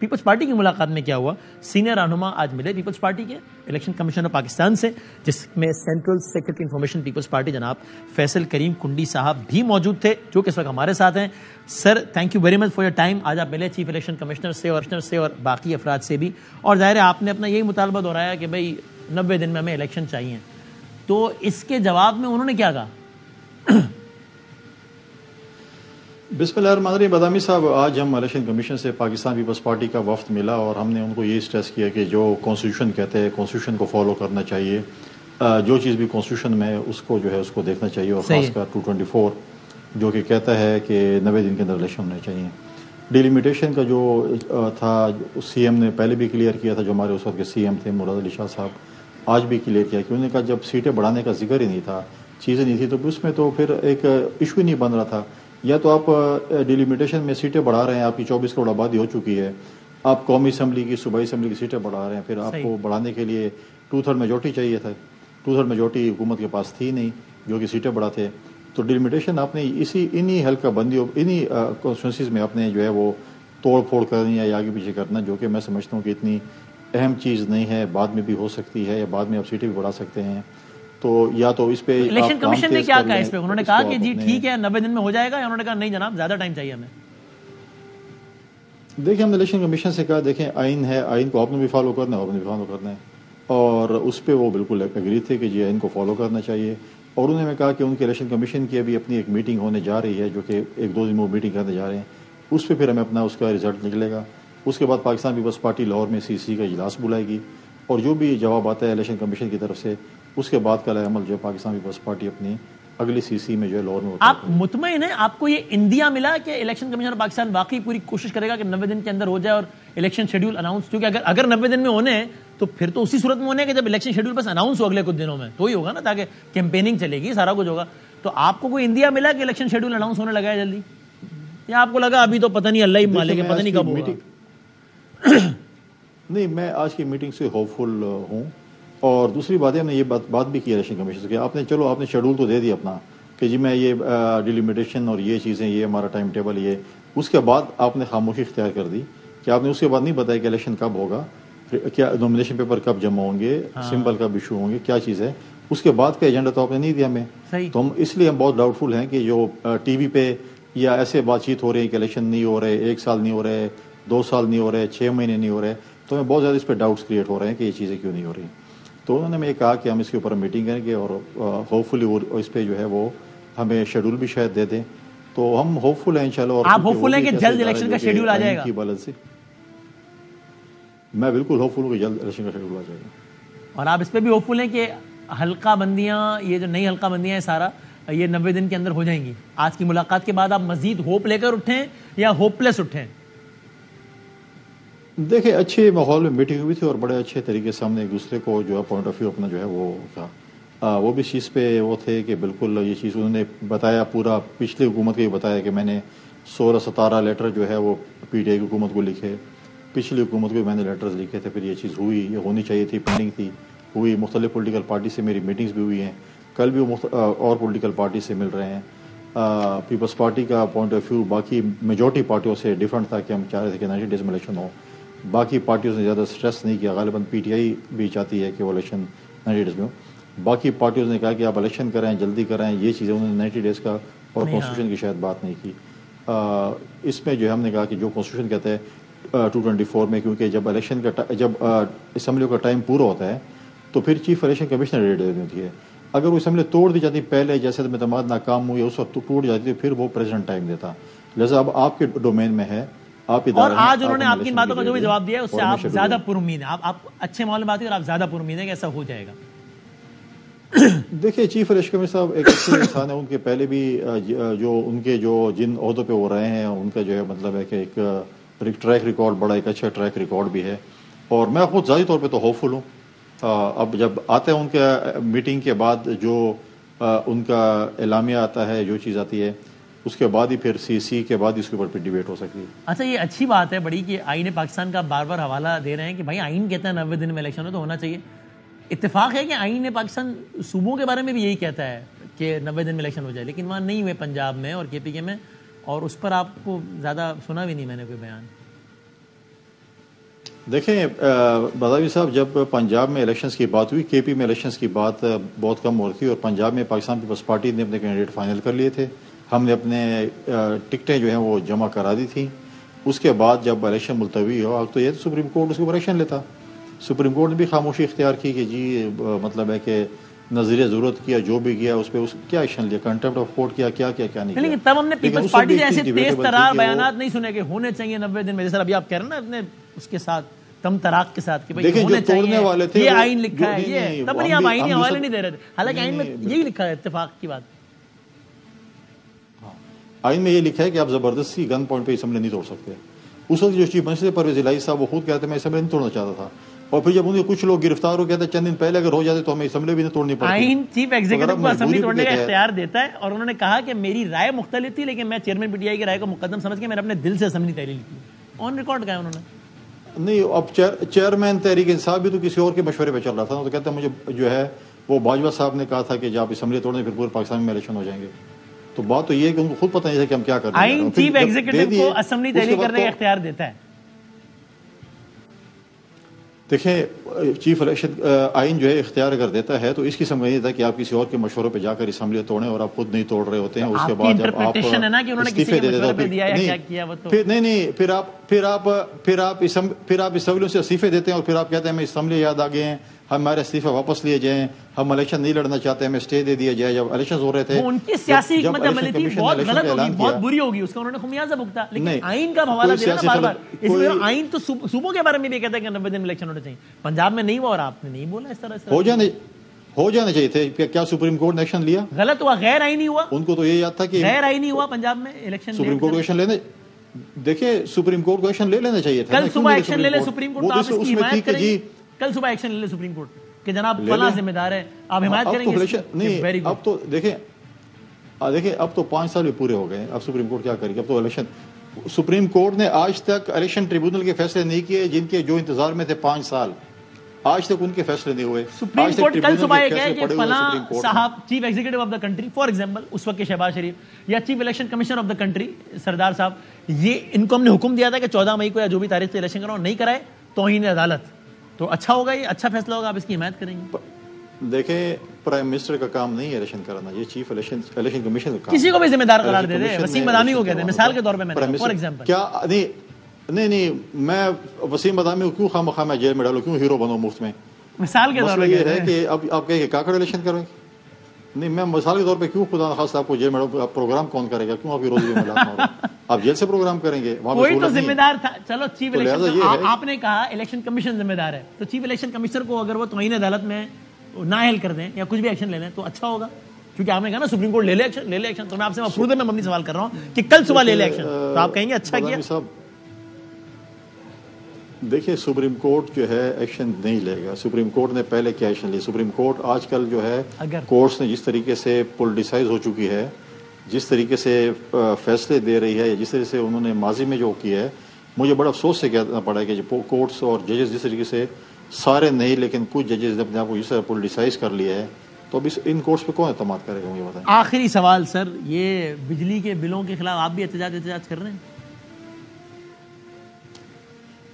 پیپلز پارٹی کی ملاقات میں کیا ہوا, سینئر رہنما آج ملے پیپلز پارٹی کے الیکشن کمیشن آف پاکستان سے, جس میں central secretary information Peoples Party جناب فیصل کریم کنڈی صاحب بھی موجود تھے, جو کہ اس وقت ہمارے ساتھ ہیں. Sir thank you very much for your time. آج آپ ملے چیف الیکشن کمشنر سے اور باقی افراد سے بھی, اور ظاہر ہے آپ نے اپنا یہی مطالبہ دہرایا کہ بھائی 90 دن میں ہمیں الیکشن چاہیے. تو اس کے جواب میں انہوں نے کیا کہا؟ بسم اللہ الرحمن الرحیم. بدامی صاحب, آج ہم الیکشن کمیشن سے پاکستان پیپلز پارٹی کا وفد ملا اور ہم نے ان کو یہ اسٹریس کیا کہ جو کانسٹیٹیوشن کہتے ہیں کانسٹیٹیوشن کو فالو کرنا چاہیے, جو چیز بھی کانسٹیٹیوشن میں اس کو جو ہے اس کو دیکھنا چاہیے, اور خاص کر 224 جو کہ کہتا ہے کہ 90 دن کے اندر الیکشن ہونے چاہیے. ڈیلیمیٹیشن کا جو تھا سی ایم نے پہلے بھی کلیئر کیا تھا, جو ہمارے اس وقت کے سی ایم تھے مراد علی شاہ صاحب, آج بھی کلیئر کیا کہ انہوں نے کہا جب سیٹیں بڑھانے کا ذکر ہی نہیں تھا, چیزیں نہیں تھی, تو اس میں تو پھر ایک ایشو ہی نہیں بن رہا تھا. یا تو آپ ڈیلیمیٹیشن میں سیٹیں بڑھا رہے ہیں, آپ کی 24 کروڑ آبادی ہو چکی ہے, آپ قومی اسمبلی کی صوبائی اسمبلی کی سیٹیں بڑھا رہے ہیں, پھر آپ کو بڑھانے کے لیے 2/3 میجورٹی چاہیے تھا. 2/3 میجورٹی حکومت کے پاس تھی نہیں جو کہ سیٹیں بڑھاتے. تو ڈیلیمیٹیشن آپ نے انہی حلقہ بندیوں انہی کانسٹیٹوئنسیز میں آپ نے جو ہے وہ توڑ پھوڑ کرنی ہے یا آگے پیچھے کرنا, جو کہ میں سمجھتا ہوں کہ اتنی اہم چیز نہیں ہے, بعد میں بھی ہو سکتی ہے, یا بعد میں آپ سیٹیں بھی بڑھا سکتے ہیں. تو یا تو اس پہ الیکشن کمیشن نے کیا کہا اس پہ؟ انہوں نے کہا کہ جی ٹھیک ہے 90 دن میں ہو جائے گا, یا انہوں نے کہا نہیں جناب زیادہ ٹائم چاہیے ہمیں؟ دیکھیں ہم نے الیکشن کمیشن سے کہا دیکھیں آئین ہے, آئین کو آپ نے بھی فالو کرنا ہے, آپ نے بھی فالو کرنا ہے, اور اس پہ وہ بالکل ایگری تھے کہ جی آئین کو فالو کرنا چاہیے. اور انہوں نے کہا کہ ان کے الیکشن کمیشن کی ابھی اپنی ایک میٹنگ ہونے جا رہی ہے, جو کہ 1-2 دن میں میٹنگ کرنے جا رہے ہیں, اس پہ پھر ہمیں اپنا اس کا رزلٹ نکلے گا. اس کے بعد پاکستان پیپلز پارٹی لاہور میں CC کا اجلاس بلائے گی, اور جو بھی جواب آتا ہے الیکشن کمیشن کی طرف سے اس کے بعد کا عمل جو ہے پاکستان پیپلز پارٹی اپنی اگلی CC میں جو ہے لاہور میں. آپ مطمئن ہیں, آپ کو یہ اندیا ملا کہ الیکشن کمیشن آف پاکستان واقعی پوری کوشش کرے گا کہ 90 دن کے اندر ہو جائے اور الیکشن شیڈول اناؤنس, کیونکہ اگر 90 دن میں ہونے ہیں تو پھر تو اسی صورت میں ہونے ہیں کہ جب الیکشن شیڈول بس اناؤنس ہو اگلے کچھ دنوں میں تو ہی ہوگا نا, تاکہ کیمپیننگ چلے گی, سارا کچھ ہوگا. تو آپ کو کوئی اندیا ملا کہ الیکشن شیڈول اناؤنس ہونے لگا ہے جلدی, یا آپ کو لگا ابھی تو پتہ نہیں اللہ ہی مالک ہے, پتہ نہیں کب ہوگا؟ نہیں, میں آج کی میٹنگ سے ہوپ فل ہوں. اور دوسری بات ہے, ہم نے یہ بات بھی کی الیکشن کمیشن سے کہ آپ نے چلو آپ نے شیڈول تو دے دیا اپنا کہ جی میں یہ ڈیلیمیٹیشن اور یہ چیزیں, یہ ہمارا ٹائم ٹیبل, یہ اس کے بعد آپ نے خاموشی اختیار کر دی کہ آپ نے اس کے بعد نہیں بتایا کہ الیکشن کب ہوگا, کیا نومینیشن پیپر کب جمع ہوں گے, سمبل کب ایشو ہوں گے, کیا چیز ہے. اس کے بعد کا ایجنڈا تو آپ نے نہیں دیا ہمیں, تو ہم اس لیے ہم بہت ڈاؤٹ فل ہیں کہ جو ٹی وی پہ یا ایسے بات چیت ہو رہی ہے کہ الیکشن نہیں ہو رہے, 1 سال نہیں ہو رہے, 2 سال نہیں ہو رہے, 6 مہینے نہیں ہو رہے, تو ہمیں بہت زیادہ اس پہ ڈاؤٹس کریٹ ہو رہے ہیں کہ یہ چیزیں کیوں نہیں ہو رہی. تو انہوں نے ہمیں کہا کہ ہم اس کے اوپر میٹنگ کریں گے, اور ہوپ فلی اس پہ جو ہے وہ ہمیں شیڈول بھی شاید دے دیں. تو ہم ہوپ فل ہیں انشاءاللہ. اور آپ ہوپ فل ہیں کہ جلد الیکشن کا شیڈول آ جائے گا؟ میں بالکل ہوپ فل ہوں کہ جلد الیکشن کا شیڈول آ جائے گا. اور آپ اس پہ بھی ہوپ فل ہیں کہ حلقہ بندیاں, یہ جو نئی حلقہ بندیاں ہیں سارا, یہ 90 دن کے اندر ہو جائیں گی؟ آج کی ملاقات کے بعد آپ مزید ہوپ لے کر اٹھیں یا ہوپ لیس اٹھیں؟ دیکھیں اچھے ماحول میں میٹنگ ہوئی تھی اور بڑے اچھے طریقے سے ہم نے ایک دوسرے کو جو ہے پوائنٹ آف ویو اپنا جو ہے وہ کہا, وہ بھی چیز پہ وہ تھے کہ بالکل یہ چیز انہوں نے بتایا, پورا پچھلی حکومت کو یہ بتایا کہ میں نے 16-17 لیٹر جو ہے وہ PTI کی حکومت کو لکھے, پچھلی حکومت کو میں نے لیٹرز لکھے تھے, پھر یہ چیز ہوئی, یہ ہونی چاہیے تھی, پینڈنگ تھی, ہوئی. مختلف پولیٹیکل پارٹی سے میری میٹنگز بھی ہوئی ہیں, کل بھی وہ اور پولیٹیکل پارٹی سے مل رہے ہیں, پیپلز پارٹی کا پوائنٹ آف ویو باقی میجورٹی پارٹیوں سے ڈفرینٹ تھا کہ ہم چاہ رہے تھے کہ 90 ڈیز میں الیکشن ہو. باقی پارٹیوں نے زیادہ سٹریس نہیں کیا. غالباً پی ٹی آئی بھی چاہتی ہے کہ وہ الیکشن 90 ڈیز میں ہو. باقی پارٹیوں نے کہا کہ آپ الیکشن کریں, جلدی کریں, یہ چیزیں انہوں نے 90 ڈیز کا اور کانسٹیٹیوشن کی شاید بات نہیں کی. اس میں جو ہم نے کہا کہ جو کانسٹیٹیوشن کہتا ہے 224 میں, کیونکہ جب الیکشن کا جب اسمبلیوں کا ٹائم پورا ہوتا ہے تو پھر چیف الیکشن کمشنر ریٹ دینی ہوتی ہے. اگر وہ اسمبلی توڑ دی جاتی پہلے, جیسے اعتماد ناکام ہوئی اس وقت ٹوٹ جاتی, پھر وہ پریزیڈنٹ ٹائم دیتا. لہٰذا اب آپ کے ڈومین میں ہے, آپ اور آج انہوں نے آپ کی باتوں کا جو بھی جواب دیا ہے اس سے آپ زیادہ پر امید ہیں. آپ اچھے معاملے بات ہے اور آپ زیادہ پر امید ہیں کہ ایسا ہو جائے گا. دیکھیے چیف الیکشن کمشنر صاحب ایک اچھے انسان ہیں. ان کے پہلے بھی جو ان کے جو جن عہدوں پہ وہ رہے ہیں ان کا جو ہے مطلب ہے کہ ایک ٹریک ریکارڈ, بڑا ایک اچھا ٹریک ریکارڈ بھی ہے. اور میں خود ذاتی طور پہ تو ہوپ فل ہوں. اب جب آتے ہیں ان کے میٹنگ کے بعد جو ان کا اعلامیہ آتا ہے, جو چیز آتی ہے اس کے بعد ہی پھر سی کے بعد اس کے اوپر پھر ڈیبیٹ ہو سکتی ہے. اچھا یہ اچھی بات ہے بڑی کہ آئین پاکستان کا بار بار حوالہ دے رہے ہیں کہ بھائی آئین کہتا ہے 90 دن میں الیکشن ہو تو ہونا چاہیے. اتفاق ہے کہ آئین پاکستان صوبوں کے بارے میں بھی یہی کہتا ہے کہ 90 دن میں الیکشن ہو جائے, لیکن وہاں نہیں ہوئے پنجاب میں اور کے پی کے میں, اور اس پر آپ کو زیادہ سنا بھی نہیں میں نے کوئی بیان. دیکھیں بداوی صاحب, جب پنجاب میں الیکشنز کی بات ہوئی, کے پی میں الیکشنز کی بات بہت کم ہو رہی تھی, اور پنجاب میں پاکستان پیپلز پارٹی نے اپنے کینڈیڈیٹ فائنل کر لیے تھے. ہم نے اپنے ٹکٹیں جو ہیں وہ جمع کرا دی تھیں. اس کے بعد جب الیکشن ملتوی ہوا تو یہ سپریم کورٹ اس کے اوپر ایکشن لیتا. سپریم کورٹ نے بھی خاموشی اختیار کی کہ جی مطلب ہے کہ نظریہ ضرورت کیا, جو بھی کیا اس پہ کیا ایکشن لیا, کنٹمپٹ آف کورٹ کیا نہیں کیا. لیکن تب ہم نے پیپلز پارٹی سے ایسے تیز ترار بیانات نہیں سنے کہ ہونے چاہیے 90 دن میں, جیسے ابھی آپ کہہ رہے ہیں نا اپنے اس کے ساتھ تم تراک کے ساتھ کہ بھائی ہونے چاہیے, یہ آئین لکھا ہے, یہ تب نہیں ہم آئین حوالے نہیں دے رہے تھے. حالانکہ آئین میں یہی لکھا ہے, اتفاق کی بات. آئین میں یہ لکھا ہے کہ آپ زبردستی گن پوائنٹ پہ اسمبلی نہیں توڑ سکتے. اس وقت جو چیف منسٹر پرویز الہی صاحب وہ خود کہتے ہیں میں اسمبلی نہیں توڑنا چاہتا تھا, اور پھر جب ان کے کچھ لوگ گرفتار ہو گئے تھے چند دن پہلے اگر ہو جاتے تو ہمیں اسمبلی بھی نہیں توڑنی پڑتی. آئین چیف ایگزیکٹو کو اسمبلی توڑنے کا اختیار دیتا ہے, اور انہوں نے کہا کہ میری رائے مختلف تھی لیکن میں چیئرمین پی ٹی آئی کی رائے کو مقدم سمجھ کے میں نے اپنے دل سے اسمبلی تحلیل کی. آن ریکارڈ کہا انہوں نے. نہیں, اب چیئرمین تحریک انصاف بھی تو کسی اور کے مشورے پہ چل رہا تھا, تو کہتے ہیں مجھے جو ہے وہ باجوہ صاحب نے کہا تھا کہ جب اسمبلی توڑنے پھر پورے پاکستان میں الیکشن ہو جائیں گے. تو بات تو یہ ہے کہ ان کو خود پتہ نہیں ہے کہ ہم کیا کر رہے ہیں. آئین چیف ایگزیکٹو کو اسمبلی تحلیل کرنے کا اختیار دیتا ہے. دیکھیں چیف الیکشن آئین جو ہے اختیار اگر دیتا ہے تو اس قسم کا نہیں تھا کہ آپ کسی اور کے مشوروں پہ جا کر اسمبلی توڑیں اور آپ خود نہیں توڑ رہے ہوتے ہیں. اس کے بعد جب آپ استعفے دے دیتے پھر آپ اسمبلیوں سے استعفے دیتے ہیں اور پھر آپ کہتے ہیں ہمیں اسمبلی یاد آ گئے ہیں, ہمارے استعفے واپس لیے جائیں, ہم الیکشن نہیں لڑنا چاہتے, ہمیں اسٹے دے دیا جائے. جب الیکشن ہو رہے تھے ان کی سیاسی حکمت عملی تھی, بہت غلط ہوگی, بہت بری ہوگی, اس کا انہوں نے خمیازہ بھگتا. لیکن آئین کا حوالہ دے رہا بار بار, اس لیے آئین تو صوبوں کے بارے میں بھی کہتا ہے کہ 90 دن میں الیکشن ہونے چاہیے. پنجاب میں نہیں ہوا اور آپ نے نہیں بولا اس طرح سے. ہو جانے چاہیے تھے. کیا سپریم کورٹ نے ایکشن لیا؟ غلط ہوا, غیر آئینی ہوا. ان کو تو یہ یاد تھا کہ غیر آئینی ہوا پنجاب میں الیکشن. سپریم کورٹ کو ایکشن لینے, دیکھیں سپریم کورٹ کو ایکشن لے لینا چاہیے تھا. کل صبح ایکشن لے لے سپریم کورٹ, آپ اس کی حمایت کریں گے. کل صبح ایکشن لے لے سپریم کورٹ کہ جناب فلاں ذمہ دار ہے, آپ حمایت کریں گے. نہیں, اب تو دیکھیں اب تو 5 سال بھی پورے ہو گئے. اب سپریم کورٹ کیا کرے گی؟ اب تو الیکشن, سپریم کورٹ نے آج تک الیکشن ٹریبیونل کے فیصلے نہیں کیے جن کے جو انتظار میں تھے 5 سال, آج تک ان کے فیصلے نہیں ہوئے. سپریم کورٹ کل صبح یہ کہے کہ فلاں صاحب chief executive of the country, for example اس وقت کے شہباز شریف, یا chief election commissioner of the country Sardar صاحب, یہ ان کو ہم نے حکم دیا تھا کہ 14 مئی کو یا جو بھی تاریخ سے الیکشن کراؤ, نہیں کرائے توہین عدالت. تو اچھا ہوگا, یہ اچھا فیصلہ ہوگا, آپ اس کی حمایت کریں گے. دیکھیں پرائم منسٹر کا کام نہیں ہے الیکشن کرانا, یہ چیف الیکشن کمیشن کا کام. کسی کو بھی ذمہ دار قرار دے دے, وسیم بادامی کو کہتے ہیں مثال کے طور پہ, میں فار ایگزامپل کیا نہیں میں وسیم بادامی کو کیوں خواہ میں جیل میں ڈالوں, کیوں ہیرو بنوں مفت میں؟ مثال کے طور پہ یہ ہے کہ اب آپ کہیں کہ کاکڑ الیکشن کریں. نہیں, میں مثال کے طور پہ کیوں خدا نخواستہ آپ کو جیل میں ڈالوں, پروگرام کون کرے گا, کیوں آپ کی روزی میں آپ جیل سے پروگرام کریں گے؟ کوئی تو ذمہ دار تھا. چلو چیف الیکشن, آپ نے کہا الیکشن کمیشن ذمہ دار ہے, تو چیف الیکشن کمشنر کو اگر وہ توہین عدالت میں نااہل کر دیں یا کچھ بھی ایکشن لے لیں تو اچھا ہوگا. کیونکہ آپ نے کہا نا سپریم کورٹ لے لے ایکشن, تو میں آپ سے مفروض میں مبنی سوال کر رہا ہوں کہ کل صبح لے لے ایکشن, تو آپ کہیں گے اچھا کیا. دیکھیں سپریم کورٹ جو ہے ایکشن نہیں لے گا. سپریم کورٹ نے پہلے کیا ایکشن لیا؟ سپریم کورٹ آج کل جو ہے کورٹس نے جس طریقے سے پولیٹیسائز ہو چکی ہے, جس طریقے سے فیصلے دے رہی ہے, جس طریقے سے انہوں نے ماضی میں جو کیا ہے, مجھے بڑا افسوس سے کہنا پڑا ہے کہ کورٹس اور ججز جس طریقے سے, سارے نہیں لیکن کچھ ججز نے اپنے آپ کو اس طرح پولیٹیسائز کر لیا ہے تو اب ان کورٹس پہ کون اعتماد کرے گا؟ مجھے بتائیں. آخری سوال سر، یہ بجلی کے بلوں کے خلاف آپ بھی احتجاج کر رہے ہیں؟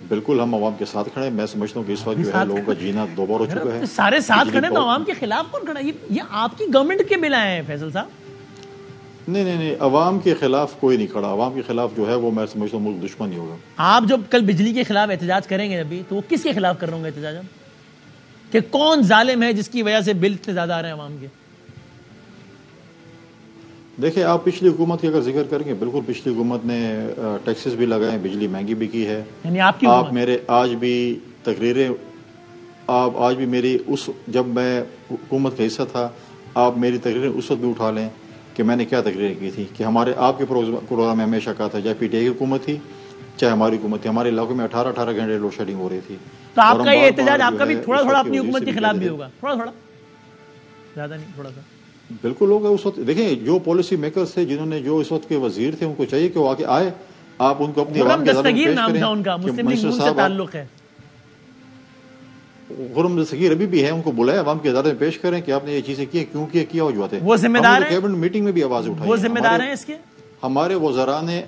بالکل ہم عوام کے ساتھ کھڑے ہیں. میں سمجھتا ہوں کہ اس وقت جو ہے لوگوں کا جینا دوبار ہو چکا ہے. سارے ساتھ کھڑے تو عوام کے خلاف کون کھڑا ہے؟ یہ آپ کی گورنمنٹ کے بل آئے ہیں فیصل صاحب. نہیں عوام کے خلاف کوئی نہیں کھڑا. عوام کے خلاف جو ہے وہ میں سمجھتا ہوں ملک دشمن ہی ہوگا. آپ جب کل بجلی کے خلاف احتجاج کریں گے ابھی، تو وہ کس کے خلاف کر رہے ہوں گے احتجاج؟ کہ کون ظالم ہے جس کی وجہ سے بل اتنے زیادہ آ رہے ہیں عوام کے؟ دیکھیں آپ پچھلی حکومت کی اگر ذکر کریں گے، بالکل پچھلی حکومت نے ٹیکسز بھی لگائے، بجلی مہنگی بھی کی ہے. یعنی آپ میرے آج بھی تقریریں، آپ آج بھی میری جب میں حکومت کا حصہ تھا، آپ میری تقریریں اس وقت بھی اٹھا لیں کہ میں نے کیا تقریریں کی تھی. کہ آپ کے پروگرام میں ہمیشہ کہا تھا، چاہے پی ٹی آئی کی حکومت تھی چاہے ہماری حکومت تھی، ہمارے علاقوں میں 18 گھنٹے لوڈ شیڈنگ ہو رہی تھی. تو آپ کا یہ احتجاج آپ کا بھی تھوڑا اپنی حکومت کے خلاف بھی ہوگا، تھوڑا زیادہ نہیں، تھوڑا سا بالکل ہوگا. اس وقت دیکھیں جو پالیسی میکرز تھے، جنہوں نے جو اس وقت کے وزیر تھے، ان کو چاہیے کہ وہ آگے آئے، آپ ان کو اپنی عوام کے دستگیر نام تھا ان کا، مسلم لیگ نون سے تعلق ہے. خرم دستگیر ابھی بھی ہے، ان کو بلائے عوام کے ادارے میں پیش کریں کہ آپ نے یہ چیزیں کی، کیوں کیا وجوہات ہیں. وہ ذمہ دار ہیں، کیبنٹ میٹنگ میں بھی آواز اٹھائی، وہ ذمہ دار ہیں اس کے. ہمارے وزراء نے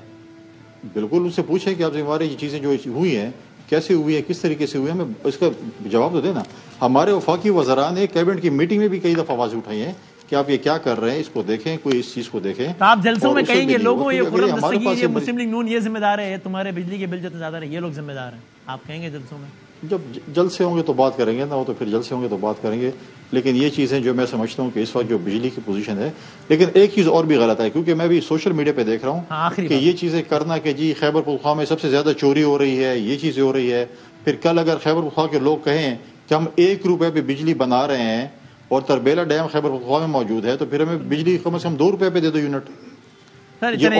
بالکل ان سے پوچھیں کہ آپ ہماری یہ چیزیں جو ہوئی ہیں کیسے ہوئی ہے، کس طریقے سے ہوئی ہے، ہمیں اس کا جواب تو دینا. ہمارے وفاقی وزراء نے کیبنٹ کی میٹنگ میں بھی کئی دفعہ آواز اٹھائی ہیں کہ آپ یہ کیا کر رہے ہیں، اس کو دیکھیں، کوئی اس چیز کو دیکھیں. آپ جلسوں میں کہیں گے لوگوں یہ خرم دستگیر، یہ مسلم لیگ نون یہ ذمہ دار ہے، تمہارے بجلی کے بل جتنے زیادہ ہیں یہ لوگ ذمہ دار ہیں، آپ کہیں گے جلسوں میں؟ جب جلسے ہوں گے تو بات کریں گے نا، وہ تو پھر جلسے ہوں گے تو بات کریں گے. لیکن یہ چیزیں جو میں سمجھتا ہوں کہ اس وقت جو بجلی کی پوزیشن ہے، لیکن ایک چیز اور بھی غلط ہے، کیونکہ میں بھی سوشل میڈیا پہ دیکھ رہا ہوں کہ یہ چیزیں کرنا کہ جی خیبر پختونخوا میں سب سے زیادہ چوری ہو رہی ہے، یہ چیزیں ہو رہی ہے. پھر کل اگر خیبر پختونخوا کے لوگ کہیں کہ ہم 1 روپے پہ بجلی بنا رہے ہیں اور تربیلا ڈیم خیبر پختونخوا میں موجود ہے، تو پھر ہمیں بجلی کم سے کم 2 روپے پہ دے دو یونٹ. چوری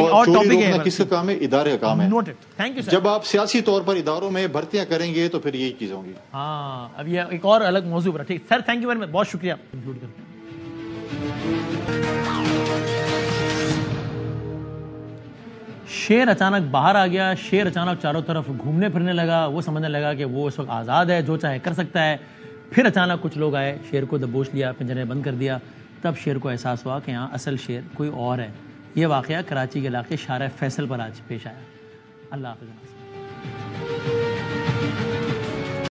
روکنا کس کا کام ہے؟ ادارے کا کام ہے. جب آپ سیاسی طور پر اداروں میں بھرتیاں کریں گے تو پھر یہی چیزیں ہوں گی. ہاں اب یہ ایک اور الگ موضوع پر. ٹھیک سر، تھینک یو ویری مچ، بہت شکریہ. شیر اچانک باہر آ گیا، شیر اچانک چاروں طرف گھومنے پھرنے لگا، وہ سمجھنے لگا کہ وہ اس وقت آزاد ہے، جو چاہے کر سکتا ہے. پھر اچانک کچھ لوگ آئے، شیر کو دبوچ لیا، پنجرے بند کر دیا. تب شیر کو احساس ہوا کہ ہاں اصل شیر کوئی اور ہے. یہ واقعہ کراچی کے علاقے شارع فیصل پر آج پیش آیا. اللہ حافظ.